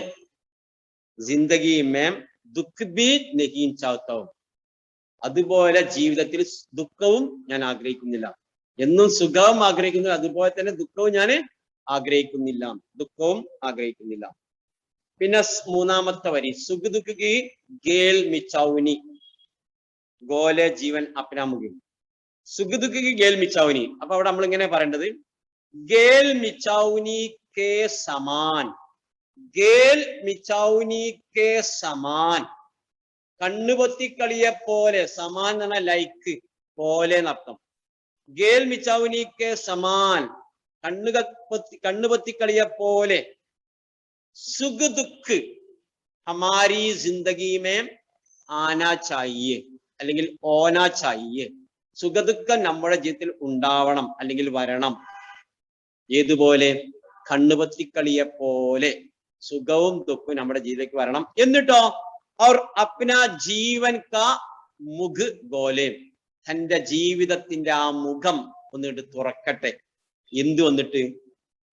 ജിന്ദഗി മേം ദുഃഖ് ബി നഹീം ചാത്താവും, അതുപോലെ ജീവിതത്തിൽ ദുഃഖവും ഞാൻ ആഗ്രഹിക്കുന്നില്ല. എന്നും സുഖവും ആഗ്രഹിക്കുന്നില്ല, അതുപോലെ തന്നെ ദുഃഖവും ഞാൻ ആഗ്രഹിക്കുന്നില്ല, ദുഃഖവും ആഗ്രഹിക്കുന്നില്ല. പിന്നെ മൂന്നാമത്തെ വരി സുഖ് ദുഃഖ് കി ഗേൽ മിച്ചൗനി ഗോലെ ജീവൻ അപ്നാമുഖി. സുഖ് ദുഃഖ് കി ഗേൽ മിച്ചൗനി, അപ്പൊ അവിടെ നമ്മൾ ഇങ്ങനെ പറയേണ്ടത് ഗേൽ മിച്ചൗനി കെ സമാൻ, ഗേൽ മിച്ചൗനി കെ സമാൻ, കണ്ണുപൊത്തിക്കളിയെ പോലെ, സമാൻ എന്ന് പറഞ്ഞാൽ ലൈക്ക്, പോലെ എന്നർത്ഥം. ഗേൽ മിച്ചൗനി കെ സമാൻ, കണ്ണുപൊത്തിക്കളിയെ പോലെ. സുഖ് ദുഃഖ് ഹമാരി ജിന്ദഗി മേ ആനാ ചാഹിയെ, അല്ലെങ്കിൽ ഓനാ ചാഹിയെ. സുഖദുഃഖം നമ്മുടെ ജീവിതത്തിൽ ഉണ്ടാവണം, അല്ലെങ്കിൽ വരണം. ഏതുപോലെ? കണ്ണുപൊത്തിക്കളിയെ പോലെ സുഖവും ദുഃഖവും നമ്മുടെ ജീവിതത്തിലേക്ക് വരണം. എന്നിട്ടോ और अपना जीवन का മുഖ് ഗോലെ, തന്റെ ജീവിതത്തിന്റെ ആ മുഖം ഒന്നിട്ട് തുറക്കട്ടെ. എന്ത് വന്നിട്ട്?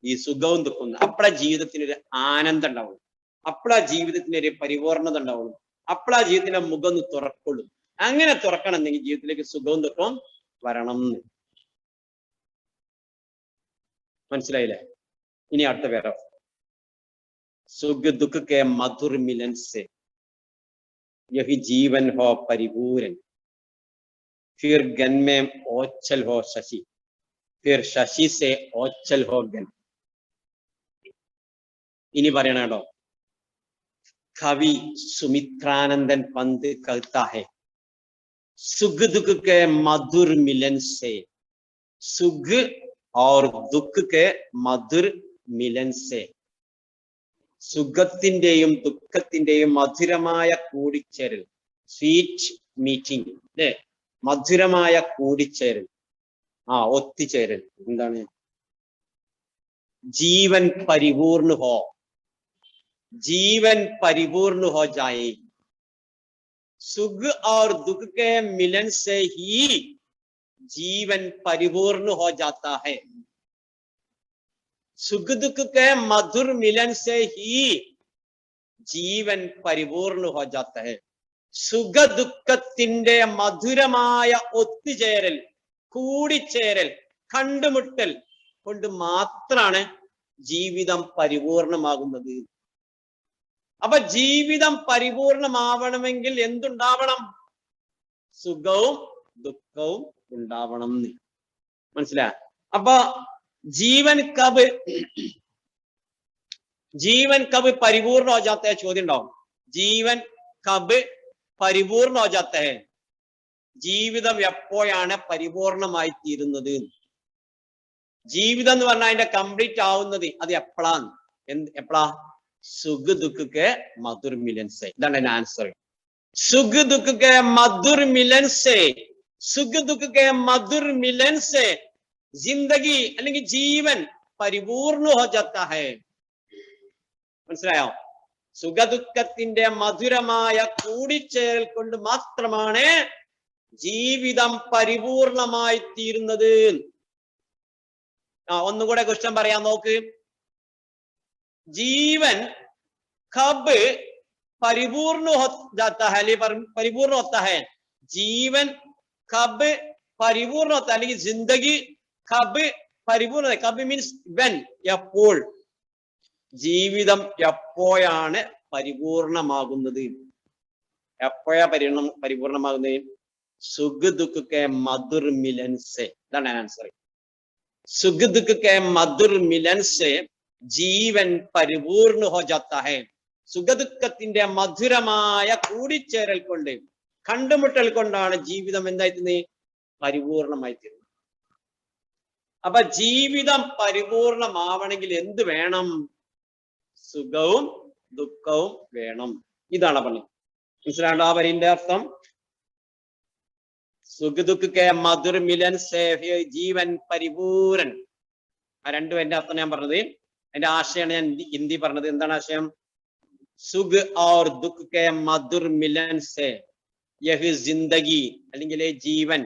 ഈ സുഖവും ദുഃഖവും. അപ്പോഴാ ജീവിതത്തിനൊരു ആനന്ദം ഉണ്ടാവുള്ളൂ, അപ്പോഴാ ജീവിതത്തിനൊരു പരിപൂർണത ഉണ്ടാവുള്ളൂ, അപ്പോഴാ ജീവിതത്തിന്റെ മുഖം ഒന്ന് തുറക്കുള്ളൂ. അങ്ങനെ തുറക്കണമെന്നെങ്കിൽ ജീവിതത്തിലേക്ക് സുഖവും ദുഃഖവും വരണം എന്ന്. മനസ്സിലായില്ലേ? ഇനി അടുത്ത പേരോ, സുഖ് ദുഃഖ് കെ മധുർ മിലൻ സെ यही जीवन हो परिपूर्ण, फिर गन में ओछल हो शशि, फिर शशि से ओछल हो गन. इनी പറയണോ, कवि सुमित्रानंदन पंत कहता है सुख दुख के मधुर मिलन से, सुख और दुख के मधुर मिलन से, സുഖത്തിന്റെയും ദുഃഖത്തിന്റെയും മധുരമായ കൂടിച്ചേരൽ, സ്വീറ്റ് മീറ്റിംഗ് അല്ലെ, മധുരമായ കൂടിച്ചേരൽ, ഒത്തുചേരൽ. എന്താണ്? ജീവൻ പരിപൂർണ ഹോ, ജീവൻ പരിപൂർണ ഹോ ജായേ. സുഖ് और दुख के मिलन से ही जीवन परिपूर्ण हो जाता है. सुख दुख के मधुर मिलन से ही जीवन परिपूर्ण हो जाता है. സുഖ ദുഃഖത്തിന്റെ മധുരമായ ഒത്തുചേരൽ, കൂടിച്ചേരൽ, കണ്ടുമുട്ടൽ കൊണ്ട് മാത്രമാണ് ജീവിതം പരിപൂർണമാകുന്നത്. അപ്പൊ ജീവിതം പരിപൂർണമാവണമെങ്കിൽ എന്തുണ്ടാവണം? സുഖവും ദുഃഖവും ഉണ്ടാവണം. മനസ്സിലായ? അപ്പൊ जीवन कब परिपूर्ण हो जाता है? ചോദ്യം ഉണ്ടാവും. ജീവൻ കബ് പരിപൂർണ ഹോ ജാത്ത ഹെ, ജീവിതം എപ്പോഴാണ് പരിപൂർണമായി തീരുന്നത്? ജീവിതം എന്ന് പറഞ്ഞാൽ അതിന്റെ കംപ്ലീറ്റ് ആവുന്നത് അത് എപ്പോഴാണ്? എപ്പോഴാ? സുഖ് ദുഃഖ് കെ മധുർ മിലൻ സെ. ഇതാണ് എന്റെ ആൻസർ. സുഖ് ദുഃഖ് കെ മധുർ മിലൻ സെ, സുഖ് ദുഃഖ് കെ മധുർ മിലൻ സെ ജിന്ദഗി അല്ലെങ്കിൽ ജീവൻ പരിപൂർണ ഹോ ജാത്താ ഹൈ. മനസ്സിലായോ? സുഖദുഃഖത്തിന്റെ മധുരമായ കൂടിച്ചേരൽ കൊണ്ട് മാത്രമാണ് ജീവിതം പരിപൂർണമായി തീരുന്നത്. ഒന്നുകൂടെ ക്വസ്റ്റ്യൻ പറയാൻ നോക്ക്. ജീവൻ കബ് പരിപൂർണ ഹോ ജാത്താ ഹൈ, പരിപൂർണ ഹോത്താ ഹൈ. ജീവൻ കബ് പരിപൂർണ ഹോത്താ, അല്ലെങ്കിൽ ജിന്ദഗി കബ് പരിപൂർണ. കബ് മീൻസ് വെൻ, എപ്പോൾ. ജീവിതം എപ്പോഴാണ് പരിപൂർണമാകുന്നത്? എപ്പോഴാ പരിപൂർണമാകുന്നത്? സുഖ് ദുഃഖ് കെ മധുർ മിലൻ സെ. ഇതാണ് ആൻസർ. സുഖ് ദുഃഖ് കെ മധുർ മിലൻ സെ ജീവൻ പരിപൂർണ ഹോ ജാത്താ ഹൈ. സുഖദുഃഖത്തിന്റെ മധുരമായ കൂടിച്ചേരൽ കൊണ്ട്, കണ്ടുമുട്ടൽ കൊണ്ടാണ് ജീവിതം എന്തായിത്തീരുന്നത്? പരിപൂർണമായി തീരുന്നത്. അപ്പൊ ജീവിതം പരിപൂർണമാവണമെങ്കിൽ എന്ത് വേണം? സുഖവും ദുഃഖവും വേണം. ഇതാണ് പറഞ്ഞത്. മനസ്സിലാണ്ടോ ആ വരിന്റെ അർത്ഥം? സുഖ ദുഃഖ കെ മധുർ മിലൻ സേ ജീവൻ പരിപൂരൻ. ആ രണ്ടും എന്റെ അർത്ഥം ഞാൻ പറഞ്ഞത്. അതിന്റെ ആശയമാണ് ഞാൻ ഹിന്ദി പറഞ്ഞത്. എന്താണ് ആശയം? സുഖ് और दुख के मधुर मिलन से यह जिंदगी അല്ലെങ്കിൽ ജീവൻ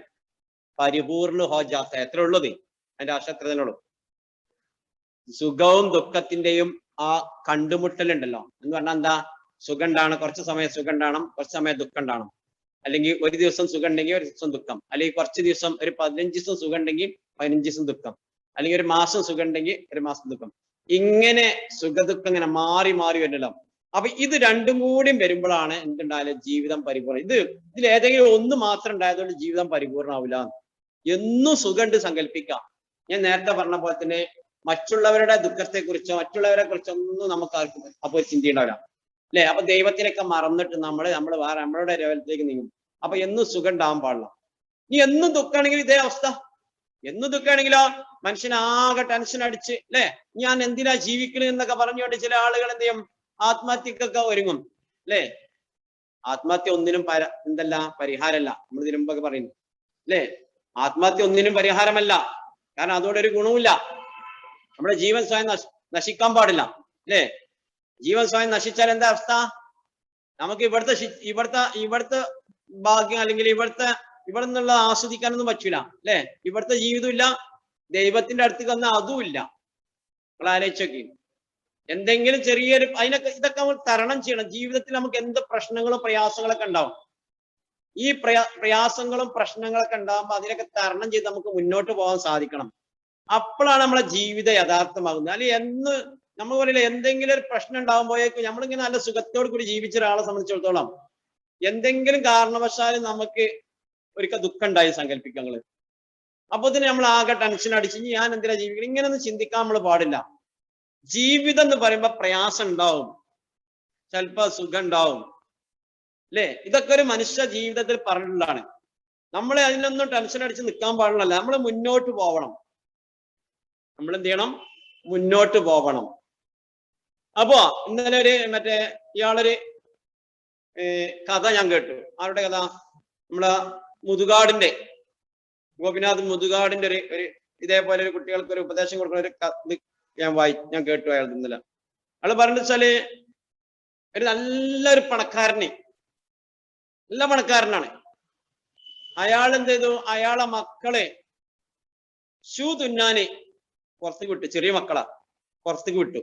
പരിപൂർണ ഹോ ജാത്ത. എത്ര ഉള്ളത്? അതിന്റെ ആശയം എത്ര തന്നെ ഉള്ളൂ. സുഖവും ദുഃഖത്തിന്റെയും ആ കണ്ടുമുട്ടലുണ്ടല്ലോ എന്ന് പറഞ്ഞാൽ എന്താ? സുഖം ഉണ്ടാവണം, കുറച്ച് സമയം സുഖം ഉണ്ടാവണം, കുറച്ച് സമയം ദുഃഖം ഉണ്ടാവണം. അല്ലെങ്കിൽ ഒരു ദിവസം സുഖം ഉണ്ടെങ്കിൽ ഒരു ദിവസം ദുഃഖം, അല്ലെങ്കിൽ കുറച്ച് ദിവസം ഒരു 15 ദിവസം സുഖം ഉണ്ടെങ്കിൽ 15 ദിവസം ദുഃഖം, അല്ലെങ്കിൽ ഒരു മാസം സുഖം ഉണ്ടെങ്കിൽ ഒരു മാസം ദുഃഖം. ഇങ്ങനെ സുഖദുഃഖം ഇങ്ങനെ മാറി മാറി വരണല്ലോ. അപ്പൊ ഇത് രണ്ടും കൂടിയും വരുമ്പോഴാണ് എന്തുണ്ടായാലും ജീവിതം പരിപൂർണ്ണം. ഇതിൽ ഏതെങ്കിലും ഒന്ന് മാത്രം ഉണ്ടായതുകൊണ്ട് ജീവിതം പരിപൂർണ്ണമാവില്ല. എന്നും സുഖമുണ്ട് സങ്കല്പിക്കാം. ഞാൻ നേരത്തെ പറഞ്ഞ പോലെ തന്നെ മറ്റുള്ളവരുടെ ദുഃഖത്തെ കുറിച്ചോ മറ്റുള്ളവരെ കുറിച്ചൊന്നും നമുക്ക് ആർക്കും അപ്പൊ ഒരു ചിന്തയുണ്ടാവില്ല, അല്ലെ? അപ്പൊ ദൈവത്തിനൊക്കെ മറന്നിട്ട് നമ്മൾ വേറെ നമ്മളുടെ ലെവലത്തിലേക്ക് നീങ്ങും. അപ്പൊ എന്നും സുഖം ഉണ്ടാവാൻ പാടില്ല. ഇനി എന്നും ദുഃഖമാണെങ്കിൽ ഇതേ അവസ്ഥ. എന്നും ദുഃഖമാണെങ്കിലോ മനുഷ്യനാകെ ടെൻഷൻ അടിച്ച്, അല്ലെ, ഞാൻ എന്തിനാ ജീവിക്കണത് എന്നൊക്കെ പറഞ്ഞുകൊണ്ട് ചില ആളുകൾ എന്ത് ചെയ്യും? ആത്മഹത്യക്കൊക്കെ ഒരുങ്ങും, അല്ലെ? ആത്മഹത്യ ഒന്നിനും എന്തല്ല പരിഹാരമല്ല. നമ്മൾ ഇതിനു മുമ്പൊക്കെ പറയുന്നു, അല്ലെ? ആത്മഹത്യ ഒന്നിനും പരിഹാരമല്ല. കാരണം അതോടൊരു ഗുണവുമില്ല. നമ്മുടെ ജീവൻ സ്വയം നശിക്കാൻ പാടില്ല, അല്ലെ? ജീവൻ സ്വയം നശിച്ചാൽ എന്താ അവസ്ഥ? നമുക്ക് ഇവിടുത്തെ ഭാഗ്യം അല്ലെങ്കിൽ ഇവിടെ നിന്നുള്ള ആസ്വദിക്കാനൊന്നും പറ്റൂല, അല്ലെ? ഇവിടുത്തെ ജീവിതം ഇല്ല, ദൈവത്തിന്റെ അടുത്ത് വന്ന അതും ഇല്ല. നിങ്ങൾ ആലോചിച്ചൊക്കെ എന്തെങ്കിലും ചെറിയൊരു ഇതൊക്കെ നമ്മൾ തരണം ചെയ്യണം. ജീവിതത്തിൽ നമുക്ക് എന്ത് പ്രശ്നങ്ങളും പ്രയാസങ്ങളൊക്കെ ഉണ്ടാവും. ഈ പ്രയാസങ്ങളും പ്രശ്നങ്ങളൊക്കെ ഉണ്ടാകുമ്പോൾ അതിനൊക്കെ തരണം ചെയ്ത് നമുക്ക് മുന്നോട്ട് പോകാൻ സാധിക്കണം. അപ്പോഴാണ് നമ്മളെ ജീവിതം യഥാർത്ഥമാകുന്നത്. അല്ലെങ്കിൽ നമ്മൾ പറയില്ല, എന്തെങ്കിലും ഒരു പ്രശ്നം ഉണ്ടാകുമ്പോഴേക്കും നമ്മളിങ്ങനെ നല്ല സുഖത്തോടു കൂടി ജീവിച്ച ഒരാളെ സംബന്ധിച്ചിടത്തോളം എന്തെങ്കിലും കാരണവശാലും നമുക്ക് ഒരിക്കൽ ദുഃഖം ഉണ്ടായി സങ്കല്പിക്കുക നിങ്ങള്. അപ്പൊ തന്നെ നമ്മൾ ആകെ ടെൻഷൻ അടിച്ച് ഞാൻ എന്തിനാ ജീവിക്കണം, ഇങ്ങനൊന്നും ചിന്തിക്കാൻ നമ്മൾ പാടില്ല. ജീവിതം എന്ന് പറയുമ്പോ പ്രയാസം ഉണ്ടാവും, ചിലപ്പോ സുഖം ഉണ്ടാവും, അല്ലെ? ഇതൊക്കെ ഒരു മനുഷ്യ ജീവിതത്തിൽ പറഞ്ഞിട്ടുള്ളതാണ്. നമ്മളെ അതിനൊന്നും ടെൻഷൻ അടിച്ച് നിൽക്കാൻ പാടില്ല. നമ്മൾ മുന്നോട്ട് പോവണം. നമ്മൾ എന്ത് ചെയ്യണം? മുന്നോട്ട് പോവണം. അപ്പോ ഇന്നലെ ഇയാളൊരു കഥ ഞാൻ കേട്ടു. ആരുടെ കഥ? നമ്മളെ മുതുകാടിന്റെ, ഗോപിനാഥ് മുതുകാടിന്റെ ഒരു ഇതേപോലെ ഒരു കുട്ടികൾക്ക് ഒരു ഉപദേശം കൊടുക്കുന്ന ഒരു ഞാൻ കേട്ടു. അയാൾ ഇന്നലെ അയാൾ പറഞ്ഞു വെച്ചാല് ഒരു നല്ലൊരു നല്ല പണക്കാരനാണ്. അയാൾ എന്ത് ചെയ്തു? അയാളെ മക്കളെ ഷൂ തുന്നാന് പുറത്തേക്ക് വിട്ടു. ചെറിയ മക്കളാ, പുറത്തേക്ക് വിട്ടു.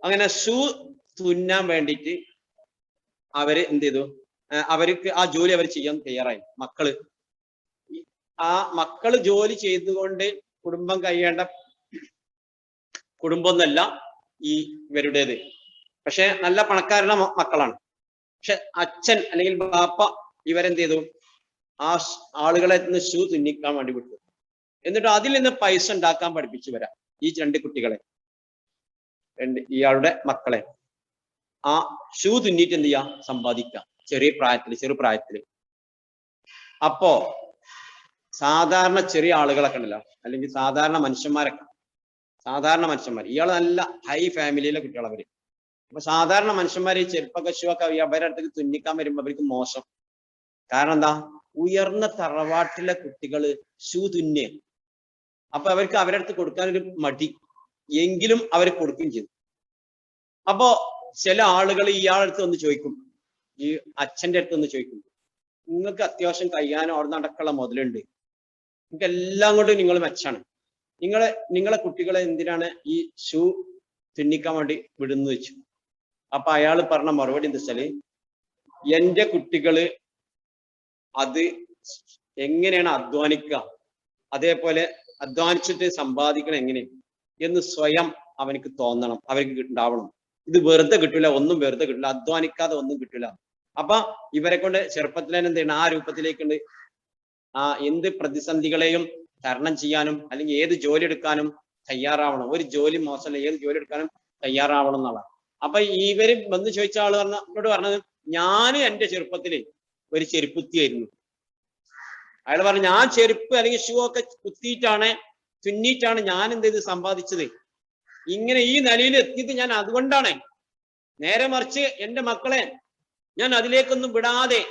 അങ്ങനെ ഷൂ തുന്നാൻ വേണ്ടിയിട്ട് അവര് എന്ത് ചെയ്തു? അവർക്ക് ആ ജോലി അവർ ചെയ്യാൻ തയ്യാറായി. മക്കള് ജോലി ചെയ്തുകൊണ്ട് കുടുംബം കഴിയേണ്ട കുടുംബമൊന്നല്ല ഈ ഇവരുടേത്. പക്ഷെ നല്ല പണക്കാരുടെ മക്കളാണ്. പക്ഷെ അച്ഛൻ അല്ലെങ്കിൽ ബാപ്പ ഇവരെന്ത് ചെയ്തു? ആ ആളുകളെ ഷൂ തുന്നിക്കാൻ വേണ്ടി വിട്ടു. എന്നിട്ട് അതിൽ നിന്ന് പൈസ ഉണ്ടാക്കാൻ പഠിപ്പിച്ചു വരാം ഈ രണ്ട് കുട്ടികളെ, ഇയാളുടെ മക്കളെ. ആ ഷൂ തുന്നിയിട്ട് എന്ത് ചെയ്യാ? സമ്പാദിക്കാം ചെറുപ്രായത്തില്. അപ്പോ സാധാരണ ചെറിയ ആളുകളൊക്കെ ഉണ്ടല്ലോ, അല്ലെങ്കിൽ സാധാരണ മനുഷ്യന്മാർ, ഇയാൾ നല്ല ഹൈ ഫാമിലിയിലെ കുട്ടികൾ അവര്. അപ്പൊ സാധാരണ മനുഷ്യന്മാർ ഈ ചെരുപ്പൊക്കെ ഷൂ ഒക്കെ അവരുടെ അടുത്തേക്ക് തുന്നിക്കാൻ വരുമ്പോ അവർക്ക് മോശം. കാരണം എന്താ? ഉയർന്ന തറവാട്ടിലെ കുട്ടികള് ഷൂ തുന്നിയ. അപ്പൊ അവർക്ക് അവരുടെ അടുത്ത് കൊടുക്കാനൊരു മടി, എങ്കിലും അവർ കൊടുക്കുകയും ചെയ്തു. അപ്പോ ചില ആളുകൾ ഇയാളടുത്ത് ഒന്ന് ചോദിക്കും, ഈ അച്ഛന്റെ അടുത്ത് ഒന്ന് ചോദിക്കും, നിങ്ങൾക്ക് അത്യാവശ്യം കഴിയാനും അവിടെ നടക്കുള്ള മുതലുണ്ട്, നിങ്ങൾക്ക് എല്ലാം കൊണ്ടും നിങ്ങൾ മെച്ചാണ്, നിങ്ങളെ കുട്ടികളെ എന്തിനാണ് ഈ ഷൂ തുന്നിക്കാൻ വേണ്ടി വിടുന്നു വെച്ചു. അപ്പൊ അയാൾ പറഞ്ഞ മറുപടി എന്താ വെച്ചാല്, എന്റെ കുട്ടികള് അത് എങ്ങനെയാണ് അധ്വാനിക്കുക, അതേപോലെ അധ്വാനിച്ചിട്ട് സമ്പാദിക്കണം എങ്ങനെ എന്ന് സ്വയം അവനക്ക് തോന്നണം, അവർക്ക് ഉണ്ടാവണം. ഇത് വെറുതെ കിട്ടില്ല, ഒന്നും വെറുതെ കിട്ടില്ല, അധ്വാനിക്കാതെ ഒന്നും കിട്ടില്ല. അപ്പൊ ഇവരെ കൊണ്ട് ചെറുപ്പത്തിൽ തന്നെ എന്ത് ചെയ്യണം? ആ രൂപത്തിലേക്കുണ്ട്. എന്ത് പ്രതിസന്ധികളെയും തരണം ചെയ്യാനും അല്ലെങ്കിൽ ഏത് ജോലി എടുക്കാനും തയ്യാറാവണം. ഒരു ജോലി മോശമല്ല, ഏത് ജോലി എടുക്കാനും തയ്യാറാവണം എന്നുള്ള. അപ്പൊ ഇവര് വന്ന് ചോദിച്ച ആള് എന്നോട് പറഞ്ഞത്, ഞാൻ എന്റെ ചെറുപ്പത്തില് ഒരു ചെരുപ്പുത്തിയായിരുന്നു. അയാൾ പറഞ്ഞു, ഞാൻ ചെരുപ്പ് അല്ലെങ്കിൽ ഷൂ ഒക്കെ കുത്തിയിട്ടാണ് തുന്നിയിട്ടാണ് ഞാൻ എന്ത് ചെയ്ത് സമ്പാദിച്ചത്. ഇങ്ങനെ ഈ നിലയിൽ എത്തിയത് ഞാൻ അതുകൊണ്ടാണ്. നേരെ മറിച്ച് എന്റെ മക്കളെ ഞാൻ അതിലേക്കൊന്നും വിടാതെ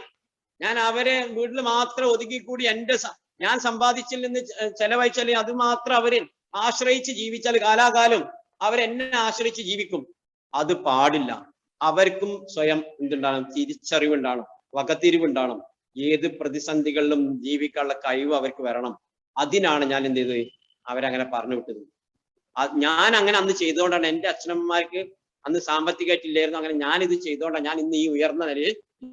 ഞാൻ അവരെ വീട്ടിൽ മാത്രം ഒതുക്കിക്കൂടി ഞാൻ സമ്പാദിച്ചിൽ നിന്ന് ചെലവഴിച്ചാൽ അത് മാത്രം അവര് ആശ്രയിച്ച് ജീവിച്ചാൽ കാലാകാലം അവരെന്നെ ആശ്രയിച്ച് ജീവിക്കും. അത് പാടില്ല. അവർക്കും സ്വയം എന്തുണ്ടാകണം? തിരിച്ചറിവുണ്ടാകണം, വകതിരിവുണ്ടാകണം. ഏത് പ്രതിസന്ധികളിലും ജീവിക്കാനുള്ള കഴിവ് അവർക്ക് വരണം. അതിനാണ് ഞാൻ എന്ത് ചെയ്തത്, അവരങ്ങനെ പറഞ്ഞു വിട്ടത്. ഞാൻ അങ്ങനെ അന്ന് ചെയ്തുകൊണ്ടാണ് എൻ്റെ അച്ഛനമ്മമാർക്ക് അന്ന് സാമ്പത്തികമായിട്ടില്ലായിരുന്നു. അങ്ങനെ ഞാനിത് ചെയ്തുകൊണ്ടാണ് ഞാൻ ഇന്ന് ഈ ഉയർന്ന നിലയിൽ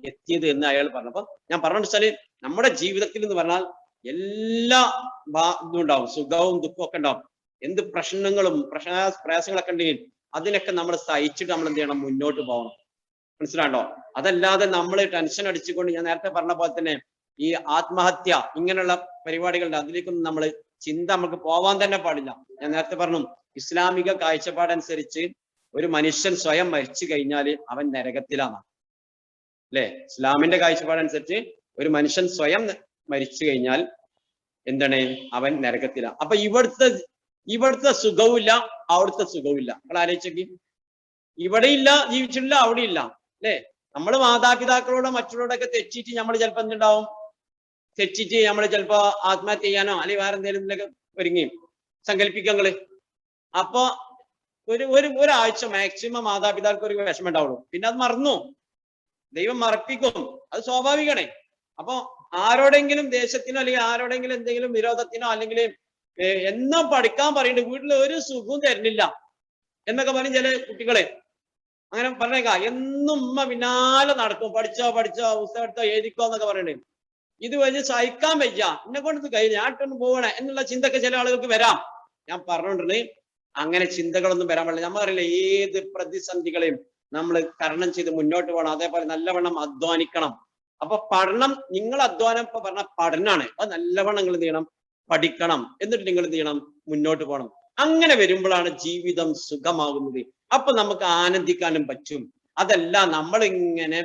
എത്തിയത് എന്ന് അയാൾ പറഞ്ഞപ്പോ ഞാൻ പറഞ്ഞു വെച്ചാല്, നമ്മുടെ ജീവിതത്തിൽ എന്ന് പറഞ്ഞാൽ എല്ലാ ഇതും ഉണ്ടാവും, സുഖവും ദുഃഖവും ഒക്കെ ഉണ്ടാവും. എന്ത് പ്രശ്നങ്ങളും പ്രയാസങ്ങളൊക്കെ ഉണ്ടെങ്കിൽ അതിനൊക്കെ നമ്മൾ സഹിച്ചിട്ട് നമ്മൾ എന്ത് ചെയ്യണം? മുന്നോട്ട് പോകണം. മനസ്സിലാണ്ടോ? അതല്ലാതെ നമ്മൾ ടെൻഷൻ അടിച്ചുകൊണ്ട്, ഞാൻ നേരത്തെ പറഞ്ഞ പോലെ തന്നെ ഈ ആത്മഹത്യ ഇങ്ങനെയുള്ള പരിപാടികളുടെ അതിലേക്കൊന്നും നമ്മൾ ചിന്ത നമുക്ക് പോവാൻ തന്നെ പാടില്ല. ഞാൻ നേരത്തെ പറഞ്ഞു, ഇസ്ലാമിക കാഴ്ചപ്പാടനുസരിച്ച് ഒരു മനുഷ്യൻ സ്വയം മരിച്ചു കഴിഞ്ഞാൽ അവൻ നരകത്തിലാണ്, അല്ലെ? ഇസ്ലാമിന്റെ കാഴ്ചപ്പാടനുസരിച്ച് ഒരു മനുഷ്യൻ സ്വയം മരിച്ചു കഴിഞ്ഞാൽ എന്താണ്? അവൻ നരകത്തിലാണ്. അപ്പൊ ഇവിടുത്തെ സുഖവുമില്ല, അവിടുത്തെ സുഖവുമില്ല. നിങ്ങൾ ആലോചിച്ചേക്ക്, ഇവിടെ ഇല്ല ജീവിച്ചിട്ടില്ല, അവിടെ ഇല്ല, അല്ലെ? നമ്മൾ മാതാപിതാക്കളോട് മറ്റുള്ളവരോടൊക്കെ തെറ്റിയിട്ട് നമ്മൾ ചിലപ്പോ എന്തുണ്ടാവും? തെറ്റിച്ച് നമ്മൾ ചിലപ്പോ ആത്മഹത്യ ചെയ്യാനോ അല്ലെങ്കിൽ വേറെ എന്തെങ്കിലും ഒരുങ്ങി സങ്കല്പിക്കങ്ങള്. അപ്പൊ ഒരാഴ്ച മാക്സിമം മാതാപിതാക്കൾക്ക് ഒരു വിഷമം ഉണ്ടാവുള്ളൂ. പിന്നെ അത് മറന്നു, ദൈവം മറപ്പിക്കും, അത് സ്വാഭാവികമാണ്. അപ്പൊ ആരോടെങ്കിലും ദേശത്തിനോ അല്ലെങ്കിൽ ആരോടെങ്കിലും എന്തെങ്കിലും വിരോധത്തിനോ അല്ലെങ്കിൽ എന്നോ പഠിക്കാൻ പറയുന്നുണ്ട്, വീട്ടിൽ ഒരു സുഖവും തരുന്നില്ല എന്നൊക്കെ പറഞ്ഞ് ചില കുട്ടികളെ അങ്ങനെ പറഞ്ഞേക്കാ. എന്നും ഉമ്മ പിന്നാലെ നടക്കും, പഠിച്ചോ പുസ്തകം എടുത്തോ എഴുതിക്കോ എന്നൊക്കെ പറയുന്നുണ്ട്. ഇത് വലിയ സഹിക്കാൻ വയ്യ, എന്നെ കൊണ്ട് കഴിഞ്ഞ ഞാട്ടൊന്ന് പോകണേ എന്നുള്ള ചിന്തയൊക്കെ ചില ആളുകൾക്ക് വരാം. ഞാൻ പറഞ്ഞോണ്ടിരുന്നേ, അങ്ങനെ ചിന്തകളൊന്നും വരാൻ പാടില്ല. നമ്മളറിയില്ല, ഏത് പ്രതിസന്ധികളെയും നമ്മൾ തരണം ചെയ്ത് മുന്നോട്ട് പോകണം. അതേപോലെ നല്ലവണ്ണം അധ്വാനിക്കണം. അപ്പൊ പഠനം, നിങ്ങൾ അധ്വാനം ഇപ്പൊ പറഞ്ഞ പഠനമാണ്. അത് നല്ലവണ്ണം നിങ്ങൾ എന്ത് ചെയ്യണം? പഠിക്കണം. എന്നിട്ട് നിങ്ങൾ എന്ത് ചെയ്യണം? മുന്നോട്ട് പോകണം. അങ്ങനെ വരുമ്പോഴാണ് ജീവിതം സുഖമാകുന്നത്. അപ്പൊ നമുക്ക് ആനന്ദിക്കാനും പറ്റും. അതല്ല നമ്മളിങ്ങനെ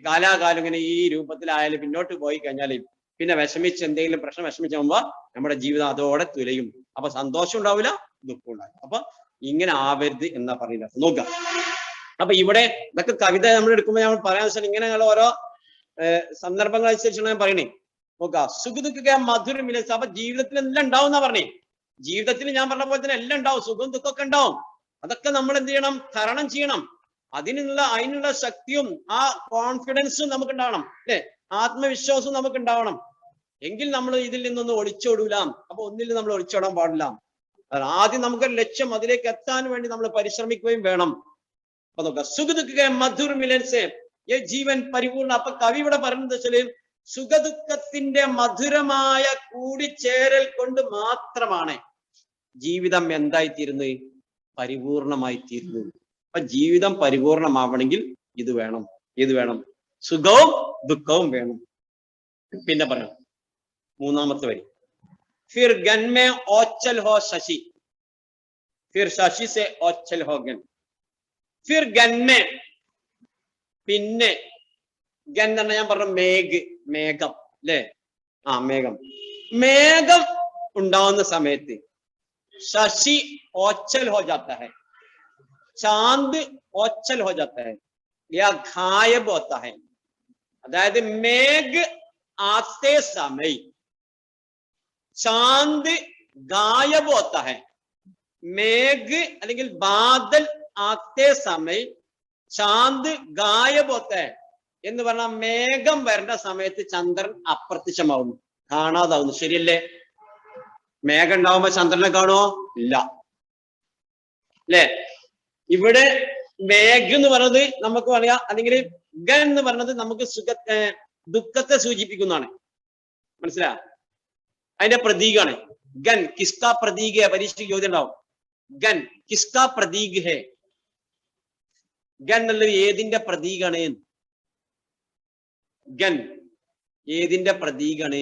കാലാകാലം ഇങ്ങനെ ഈ രൂപത്തിലായാലും പിന്നോട്ട് പോയി കഴിഞ്ഞാൽ പിന്നെ വിഷമിച്ച് എന്തെങ്കിലും പ്രശ്നം വിഷമിച്ചാകുമ്പോ നമ്മുടെ ജീവിതം അതോടെ തുലയും. അപ്പൊ സന്തോഷം ഉണ്ടാവില്ല, ദുഃഖം ഉണ്ടാവില്ല. അപ്പൊ ഇങ്ങനെ ആവരുത് എന്നാ പറയുന്നത്. നോക്കുക, അപ്പൊ ഇവിടെ ഇതൊക്കെ കവിത നമ്മൾ എടുക്കുമ്പോൾ നമ്മൾ പറയാൻ വെച്ചാൽ ഇങ്ങനെയുള്ള ഓരോ സന്ദർഭങ്ങൾ അനുസരിച്ചാണ് ഞാൻ പറയണേ. നോക്കുക, സുഖദുഃഖ മധുരം മില. അപ്പൊ ജീവിതത്തിൽ എല്ലാം ഉണ്ടാവും എന്നാ പറഞ്ഞേ. ജീവിതത്തിൽ ഞാൻ പറഞ്ഞ പോലെ തന്നെ എല്ലാം ഉണ്ടാവും, സുഖം ദുഃഖമൊക്കെ ഉണ്ടാവും. അതൊക്കെ നമ്മൾ എന്ത് ചെയ്യണം? തരണം ചെയ്യണം. അതിനുള്ള ശക്തിയും ആ കോൺഫിഡൻസും നമുക്ക് ഉണ്ടാവണം, അല്ലെ? ആത്മവിശ്വാസവും നമുക്ക് ഉണ്ടാവണം. എങ്കിൽ നമ്മൾ ഇതിൽ നിന്നൊന്നും ഒളിച്ചോടൂല. അപ്പൊ ഒന്നിൽ നമ്മൾ ഒളിച്ചോടാൻ പാടില്ല. ആദ്യം നമുക്കൊരു ലക്ഷ്യം, അതിലേക്ക് എത്താൻ വേണ്ടി നമ്മൾ പരിശ്രമിക്കുകയും വേണം. അപ്പൊ നോക്കുക, സുഖദുഃഖ മധുർ മിലൻസേ ജീവൻ പരിപൂർണ. അപ്പൊ കവി ഇവിടെ പറയുന്നത് വെച്ചാല് സുഖദുഃഖത്തിന്റെ മധുരമായ കൂടിച്ചേരൽ കൊണ്ട് മാത്രമാണ് ജീവിതം എന്തായി തീരുന്നത്? പരിപൂർണമായി തീരുന്നത്. അപ്പൊ ജീവിതം പരിപൂർണമാവണമെങ്കിൽ ഇത് വേണം. ഏത് വേണം? സുഖവും ദുഃഖവും വേണം. പിന്നെ പറയാം, മൂന്നാമത്തെ വരി, ഫിർ ഗൻ മേ ഓച്ചൽ ഹോ ശശി, ഫിർ ശശി സെ ഓച്ചൽ ഹോ ഗൻ. ഫിർ ഗൻ മേ, പിന്നെ ഗൻ എന്ന് ഞാൻ പറഞ്ഞ മേഘം, അല്ലേ? മേഘം ഉണ്ടാവുന്ന സമയത്ത് ശശി ഓച്ചൽ ഹോ ജാത്ത ഹൈ, ചാന്ദ് ഓച്ചൽ ഹോ ജാത്ത ഹൈ, യാ ഗായബ് ഹോത്ത ഹൈ. അതായത് മേഘ് ആത്തെ സമയ ചാന്ദ് ഗായബ് ഹോത്ത ഹൈ. മേഘ് അല്ലെങ്കിൽ ബാദൽ ആത്തെ സമയ ചാന്ദ് ഗായബ് ഹോത്ത ഹൈ എന്ന് പറഞ്ഞാൽ മേഘം വരേണ്ട സമയത്ത് ചന്ദ്രൻ അപ്രത്യക്ഷമാവുന്നു, കാണാതാവുന്നു. ശരിയല്ലേ? മേഘം ഉണ്ടാവുമ്പോ ചന്ദ്രനെ കാണുമോ? ഇല്ല, അല്ലെ? ഇവിടെ മേഘ് എന്ന് പറഞ്ഞത് നമുക്ക് പറയാം, അല്ലെങ്കിൽ ഗൻ എന്ന് പറഞ്ഞത് നമുക്ക് ദുഃഖത്തെ സൂചിപ്പിക്കുന്നതാണ്. മനസ്സിലാ? അതിന്റെ പ്രതീകാണ് ഗൻ. കിസ്കാ പ്രതീക് ഹെ? പരീക്ഷയ്ക്ക് ചോദ്യം ഉണ്ടാവും. ഗൻ കിസ്കാ പ്രതീക് ഹെ? ഗൻ എന്നുള്ളത് ഏതിന്റെ പ്രതീകാണ്? ഗൻ ഏതിന്റെ പ്രതീകാണ്?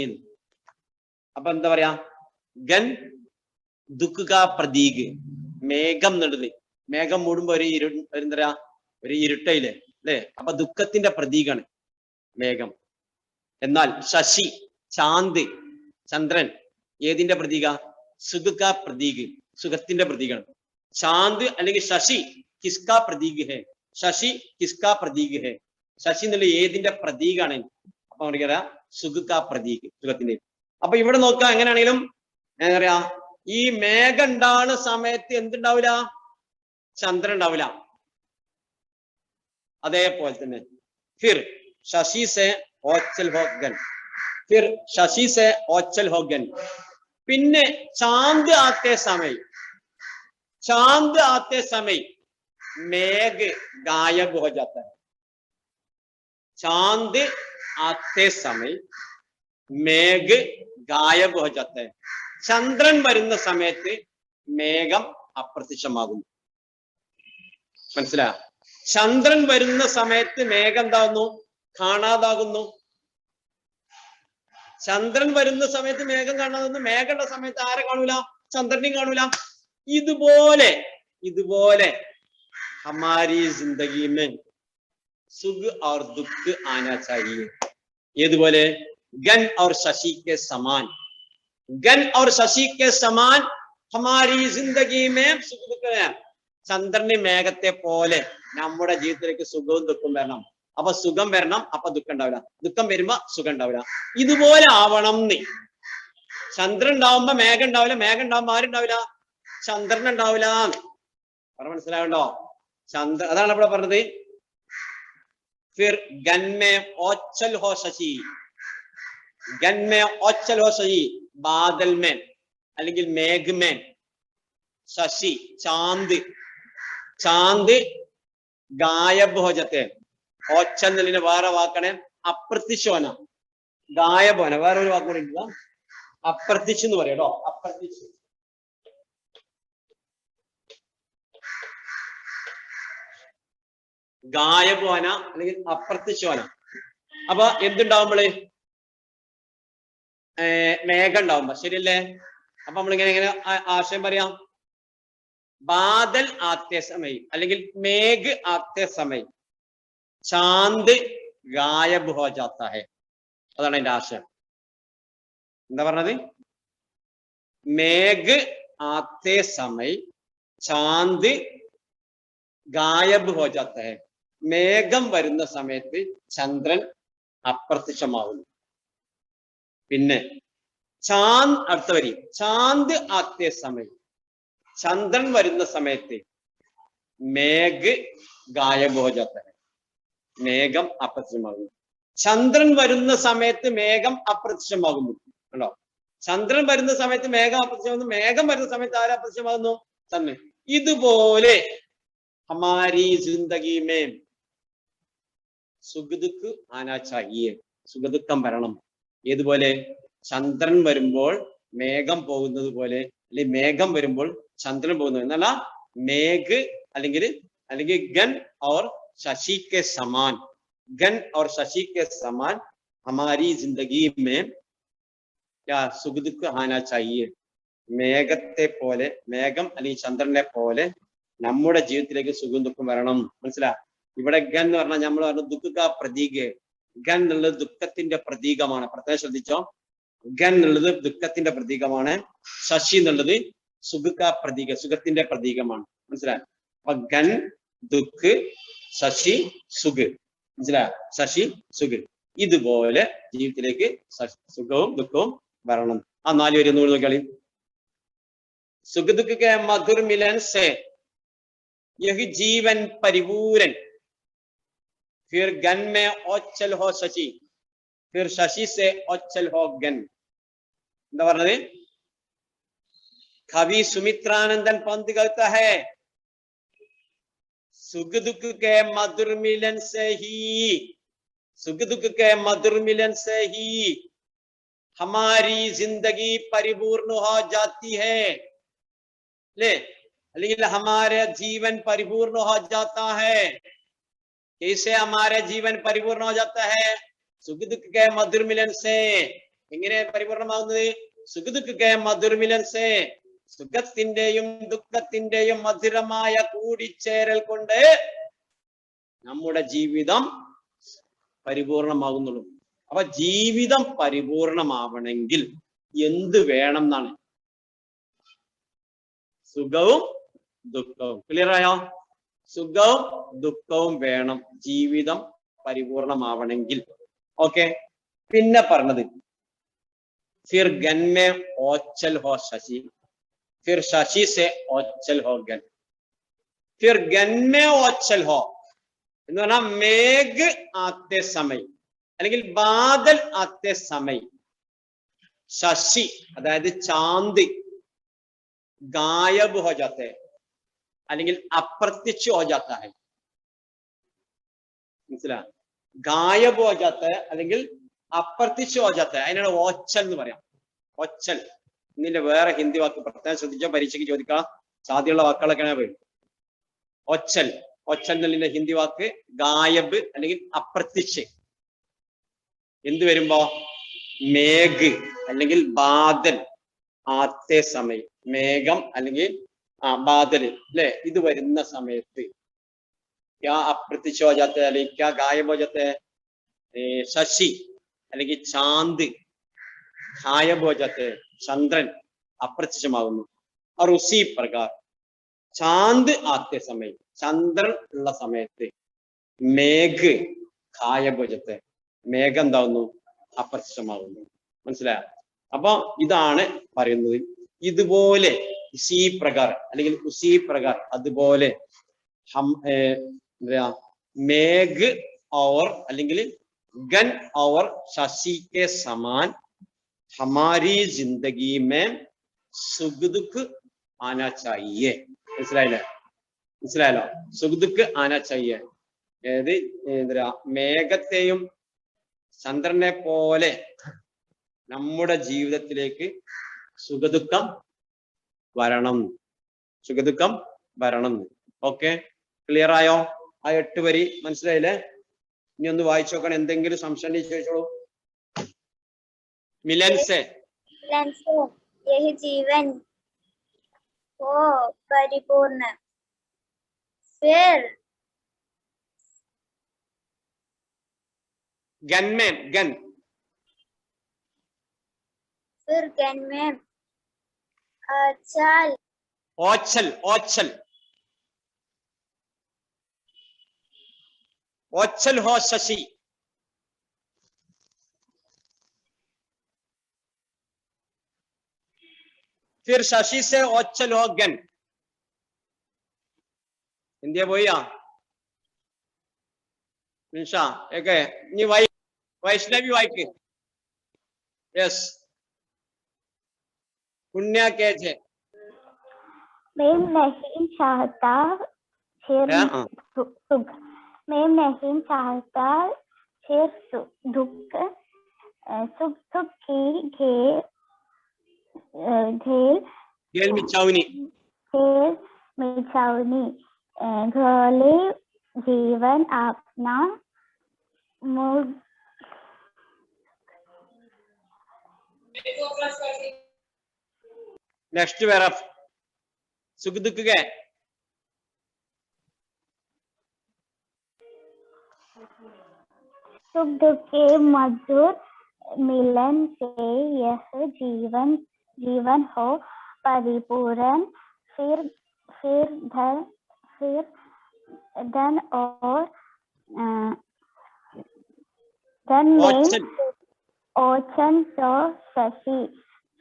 അപ്പൊ എന്താ പറയാ? ഗൻ ദുഃഖ കാ പ്രതീക്. മേഘം എന്നുള്ളത്, മേഘം മൂടുമ്പോ ഒരു എന്താ പറയാ, ഒരു ഇരുട്ടയിലെ അല്ലെ. അപ്പൊ ദുഃഖത്തിന്റെ പ്രതീകാണ് മേഘം. എന്നാൽ ശശി, ചാന്ത്, ചന്ദ്രൻ ഏതിന്റെ പ്രതീക? സുഖ പ്രതീക്, സുഖത്തിന്റെ പ്രതീകാണ്. ചാന്ത് അല്ലെങ്കിൽ ശശി കിസ്ക പ്രതീക് ഹെ, ശശി കിസ്ക പ്രതീക് ഹെ. ശശി എന്നുള്ള ഏതിന്റെ പ്രതീകാണ്? അപ്പൊ പറയാ സുഖ പ്രതീക്, സുഖത്തിന്റെ. അപ്പൊ ഇവിടെ നോക്കുക, എങ്ങനെയാണെങ്കിലും എന്താ പറയാ, ഈ മേഘം ഉണ്ടാവുന്ന സമയത്ത് എന്തുണ്ടാവില്ല? ചന്ദ്രൻ ഉണ്ടാവില്ല. അതേപോലെ തന്നെ ഫിർ ശശി സെ ഓച്ചൽ ഹോഗൻ, ഫിർ ശശി സെ ഓച്ചൽ ഹോഗൻ. പിന്നെ चांद आते समय, चांद आते समय मेघ गायब हो जाता है. चांद आते समय मेघ गायब हो जाता है. ചന്ദ്രൻ വരുന്ന സമയത്ത് മേഘം അപ്രത്യക്ഷമാകുന്നു. മനസ്സിലായോ? ചന്ദ്രൻ വരുന്ന സമയത്ത് മേഘം എന്താകുന്നു? കാണാതാകുന്നു. ചന്ദ്രൻ വരുന്ന സമയത്ത് മേഘം കാണാതാകുന്നു. മേഘമുള്ള സമയത്ത് ആരെ കാണൂല? ചന്ദ്രനെയും കാണൂല. ഇതുപോലെ ഇതുപോലെ ഹമാരി ജിന്ദഗി മേ സുഖ് और दुख आना चाहिए. ഏതുപോലെ? गन और शशि के समान, गन और शशि के समान हमारी जिंदगी में सुख दुख है. ചന്ദ്രന് മേഘത്തെ പോലെ നമ്മുടെ ജീവിതത്തിലേക്ക് സുഖവും ദുഃഖവും വരണം. അപ്പൊ സുഖം വരണം, അപ്പൊ ദുഃഖം ഉണ്ടാവില്ല. ദുഃഖം വരുമ്പോ സുഖം ഉണ്ടാവില്ല. ഇതുപോലെ ആവണം നീ. ചന്ദ്രൻ ഉണ്ടാവുമ്പോ മേഘം ഉണ്ടാവില്ല, മേഘം ഉണ്ടാവുമ്പോ ആരുണ്ടാവില്ല? ചന്ദ്രൻ ഉണ്ടാവില്ല. പറഞ്ഞ മനസ്സിലാവണ്ടോ? അതാണ് ഇവിടെ പറഞ്ഞത്. ഫിർ ഗൻമേ ഓച്ചൽ ഹോ ശശി, ഗൻമേ ഓച്ചൽ ഹോ ശശി, ബാദൽമേൻ അല്ലെങ്കിൽ മേഘ്മേൻ, ശശി ചാന്ത്, ചാന്ത് ഗായബ് ഹോ ജത്തെ. ഓച്ചൽ എന്നതിന് വേറെ വാക്കണേ അപ്രത്യക്ഷോന, ഗായബോന. വേറെ ഒരു വാക്ക് കൂടെ ഇല്ല, അപ്രത്യക്ഷ എന്ന് പറയാം കേട്ടോ. അപ്രത്യക്ഷ, ഗായബോന അല്ലെങ്കിൽ അപ്രത്യക്ഷോന. അപ്പൊ എന്തുണ്ടാവുമ്പോള്? മേഘം ഉണ്ടാവുമ്പോ, ശരിയല്ലേ? അപ്പൊ നമ്മളിങ്ങനെ എങ്ങനെ ആശയം പറയാം? ബാദൽ ആത്തെ സമയം അല്ലെങ്കിൽ മേഘ് ആത്തെ സമയം ചാന്ത് ഗായബ് ഹോ ജാത്ത ഹെ. അതാണ് എന്റെ ആശയം. എന്താ പറഞ്ഞത്? മേഘ് ആത്തെ സമയം ചാന്ത് ഗായബ് ഹോ ജാത്ത ഹെ. മേഘം വരുന്ന സമയത്ത് ചന്ദ്രൻ അപ്രത്യക്ഷമാവുന്നു. പിന്നെ ചാന്ദ്, അടുത്ത വരി, ചാന്ത് ആത്തെ സമയം, ചന്ദ്രൻ വരുന്ന സമയത്ത് മേഘ് ഗായബ് ഹോ ജാത്ത ഹെ, മേഘം അപ്രത്യക്ഷമാകുന്നു. ചന്ദ്രൻ വരുന്ന സമയത്ത് മേഘം അപ്രത്യക്ഷമാകുന്നു. കണ്ടോ? ചന്ദ്രൻ വരുന്ന സമയത്ത് മേഘം അപ്രത്യക്ഷമാകുന്നു, മേഘം വരുന്ന സമയത്ത് ആര് അപ്രത്യക്ഷമാകുന്നു? ചന്ദ്രൻ. ഇതുപോലെ ഹമാരി ജിന്ദഗി മേ സുഖ് ദുഃഖ് ആനാ ചാഹിയേ, സുഖദുഃഖം വരണം. ഏതുപോലെ? ചന്ദ്രൻ വരുമ്പോൾ മേഘം പോകുന്നത് പോലെ, അല്ലെങ്കിൽ മേഘം വരുമ്പോൾ ചന്ദ്രൻ പോകുന്നത് എന്നല്ല, മേഘ് അല്ലെങ്കിൽ ഗൻ और शशि के समान, गन और शशि के समान हमारी जिंदगी में क्या सुख दुख आना चाहिए. മേഘത്തെ പോലെ, മേഘം അല്ലെങ്കിൽ ചന്ദ്രനെ പോലെ നമ്മുടെ ജീവിതത്തിലേക്ക് സുഖം ദുഃഖം വരണം. മനസ്സിലാ? ഇവിടെ ഗൻ എന്ന് പറഞ്ഞാൽ നമ്മൾ പറഞ്ഞു ദുഃഖ പ്രതീക. ഗൻ എന്നുള്ളത് ദുഃഖത്തിന്റെ പ്രതീകമാണ്. പ്രത്യേകം ശ്രദ്ധിച്ചോ. ഗൻ എന്നുള്ളത് ദുഃഖത്തിന്റെ പ്രതീകമാണ്. ശശി എന്നുള്ളത് സുഖ പ്രതീക, സുഖത്തിന്റെ പ്രതീകമാണ്. മനസ്സിലായി? അപ്പൊ ഗൻ ദുഃഖ്, ശശി സുഖ്. മനസ്സിലായ? ശശി സുഖ്. ഇതുപോലെ ജീവിതത്തിലേക്ക് സുഖവും ദുഃഖവും വരണം. ആ 4 വരി ഒന്നുകൂടി നോക്കിയാളി. സുഖ ദുഃഖ കെ മധുർ മിലൻ സെ യഹി ജീവൻ പരിപൂരൻ, ഫിർ ഗൻ മേ ഓച്ചൽ ഹോ ശശി, ഫിർ ശശി സെ ഓച്ചൽ ഹോ ഗൻ. എന്താ പറഞ്ഞത്? കവി സുമിത്രാനന്ദൻ പന്ത് कहता है सुख दुख के मधुर मिलन से ही, सुख दुख के मधुर मिलन से ही हमारी जिंदगी परिपूर्ण हो जाती है. ले लेकिन हमारे जीवन परिपूर्ण हो जाता है. कैसे हमारे जीवन परिपूर्ण हो जाता है? सुख दुख के मधुर मिलन से. എങ്ങനെ പരിപൂർണമാകുന്നത്? സുഖ ദുഃഖ കെ മധുർ മിലൻ സേ, സുഖത്തിന്റെയും ദുഃഖത്തിന്റെയും മധുരമായ കൂടിച്ചേരൽ കൊണ്ട് നമ്മുടെ ജീവിതം പരിപൂർണമാകുന്നുള്ളൂ. അപ്പൊ ജീവിതം പരിപൂർണമാവണമെങ്കിൽ എന്ത് വേണം എന്നാണ്? സുഖവും ദുഃഖവും. ക്ലിയർ ആയോ? സുഖവും ദുഃഖവും വേണം ജീവിതം പരിപൂർണമാവണമെങ്കിൽ. ഓക്കെ, പിന്നെ പറഞ്ഞത് ഫിർ ഗൻ മേ ഓച്ചൽ ഹോ ശശി, ഫിർ ശശി സെ ഓച്ചൽ ഹോ ഗൻ. ഫിർ ഗൻ മേ ഓച്ചൽ ഹോ എന്ന് പറഞ്ഞാൽ മേഘ് ആത്തെ സമയം അല്ലെങ്കിൽ ബാദൽ ആത്തെ സമയം ശശി അതായത് ചാന്ത് ഗായബ് ഹോ ജാത്തെ അല്ലെങ്കിൽ അപ്രത്യക്ഷ ഹോ ജാത്ത ഹൈ. മനസ്സിലാ? ഗായബ് ഹോ ജാത്ത അല്ലെങ്കിൽ അപ്രത്യക്ഷ ഹോ ജാത്ത, അതിനാണ് ഓച്ചൽ എന്ന് പറയാം. ഒച്ചൽ ഇതിന്റെ വേറെ ഹിന്ദി വാക്ക് പ്രത്യേകം ശ്രദ്ധിച്ചാൽ പരീക്ഷയ്ക്ക് ചോദിക്കാൻ സാധ്യതയുള്ള വാക്കുകളൊക്കെയാണ് വരും. ഒച്ചൽ, ഒച്ചൽ എന്നുള്ളതിന്റെ ഹിന്ദി വാക്ക് ഗായബ് അല്ലെങ്കിൽ അപ്രത്യക്ഷ. എന്ത് വരുമ്പോ? മേഘ് അല്ലെങ്കിൽ ബാദൽ ആത്തെ സമയം, മേഘം അല്ലെങ്കിൽ ബാദല് അല്ലെ, ഇത് വരുന്ന സമയത്ത് ക്യാ അപ്രത്യക്ഷ ഹോ ജാത്തെ അല്ലെങ്കിൽ ക്യാ ഗായബ് ഹോ ജാത്തെ? ശശി അല്ലെങ്കിൽ ചാന്ത് ഗായബ് ഹോ ജാത്തെ, ചന്ദ്രൻ അപ്രത്യക്ഷമാകുന്നു. और उसी प्रकार ചാന്ത് ആത്തെ സമയം, ചന്ദ്രൻ ഉള്ള സമയത്ത് മേഘ് ഗായബ് ഹോ ജാത്തെ, മേഘം എന്താവുന്നു? അപ്രത്യക്ഷമാകുന്നു. മനസ്സിലായോ? അപ്പൊ ഇതാണ് പറയുന്നത്. ഇതുപോലെ ഇസി പ്രകാർ അല്ലെങ്കിൽ ഉസി പ്രകാർ അതുപോലെ എന്താ മേഘ് और അല്ലെങ്കിൽ गन और शशि के समान हमारी जिंदगी में सुख दुख आना चाहिए. മനസ്സിലായില്ലേ? മനസ്സിലായല്ലോ? സുഖ് ദുഃഖ് ആനാ ചാഹിയെ. ഏത് എന്താ മേഘത്തെയും ചന്ദ്രനെ പോലെ നമ്മുടെ ജീവിതത്തിലേക്ക് സുഖദുഃഖം വരണം, സുഖദുഃഖം വരണം. ഓക്കെ, ക്ലിയർ ആയോ? ആ 8 വരി മനസ്സിലായില്ലേ? ഇനി ഒന്ന് വായിച്ചു നോക്കണം. എന്തെങ്കിലും സംശയം ചോദിച്ചോളൂ. मिलन से यही जीवन हो परिपूर्ण, फिर गन में गन, फिर गन में अचल ओछल ओछल ओछल हो शशि, फिर शशि से ओछल हो गन. ഇന്ത്യ പോയാ നിഷ ഒക്കെ ഇനി വൈഷ്ണവി വായിക്ക്. യെസ്, पुण्य कैसे? मैं नहीं चाहता फिर सुख, मैं नहीं चाहता फिर दुख, सुख सुख की घेल मिचावनी घोले जीवन अपना नेक्स्ट पैराग्राफ सुख दुख के सुख दुख के मधुर मिलन से यह जीवन हो परिपूर्ण, फिर धन और धन में ओछल तो शशि,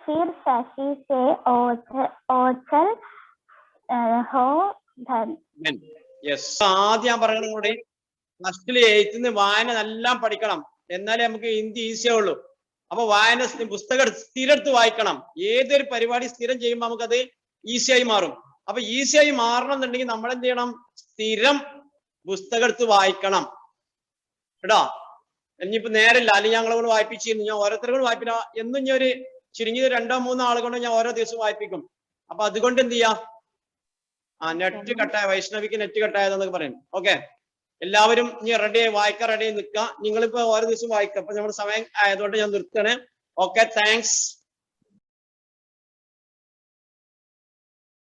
फिर शशि से ओछल हो धन. യെസ്, ആദ്യം ഞാൻ പറയണം കൂടി, ഫസ്റ്റില് എഴുത്തുനിന്ന് വായന എല്ലാം പഠിക്കണം, എന്നാലേ നമുക്ക് ഹിന്ദി ഈസി ആവുള്ളൂ. അപ്പൊ വായന പുസ്തകം സ്ഥിരം എടുത്ത് വായിക്കണം. ഏതൊരു പരിപാടി സ്ഥിരം ചെയ്യുമ്പോൾ നമുക്കത് ഈസിയായി മാറും. അപ്പൊ ഈസിയായി മാറണം എന്നുണ്ടെങ്കിൽ നമ്മൾ എന്ത് ചെയ്യണം? സ്ഥിരം പുസ്തകം എടുത്ത് വായിക്കണം കേട്ടോ. ഇനിയിപ്പോ നേരല്ല, അല്ലെങ്കിൽ ഞങ്ങളെ കൊണ്ട് വായിപ്പിച്ചിരുന്നു. ഞാൻ ഓരോരുത്തരും കൂടെ വായിപ്പില്ല, എന്നും ഞാൻ ഒരു ചുരുങ്ങിയത് 2-3 ആളെ കൊണ്ട് ഞാൻ ഓരോ ദിവസം വായിപ്പിക്കും. അപ്പൊ അതുകൊണ്ട് എന്ത് ചെയ്യാ, നെറ്റ് കട്ടായ, വൈഷ്ണവിക്ക് നെറ്റ് കട്ടായതെന്നൊക്കെ പറയും. ഓക്കെ, എല്ലാവരും ഇനി റെഡിയായി വായിക്കാൻ റെഡിയായി നിൽക്കുക. നിങ്ങളിപ്പോ ഓരോ ദിവസം വായിക്കുക. അപ്പൊ നമ്മുടെ സമയം ആയതുകൊണ്ട് ഞാൻ നിർത്തണേ. Okay, thanks.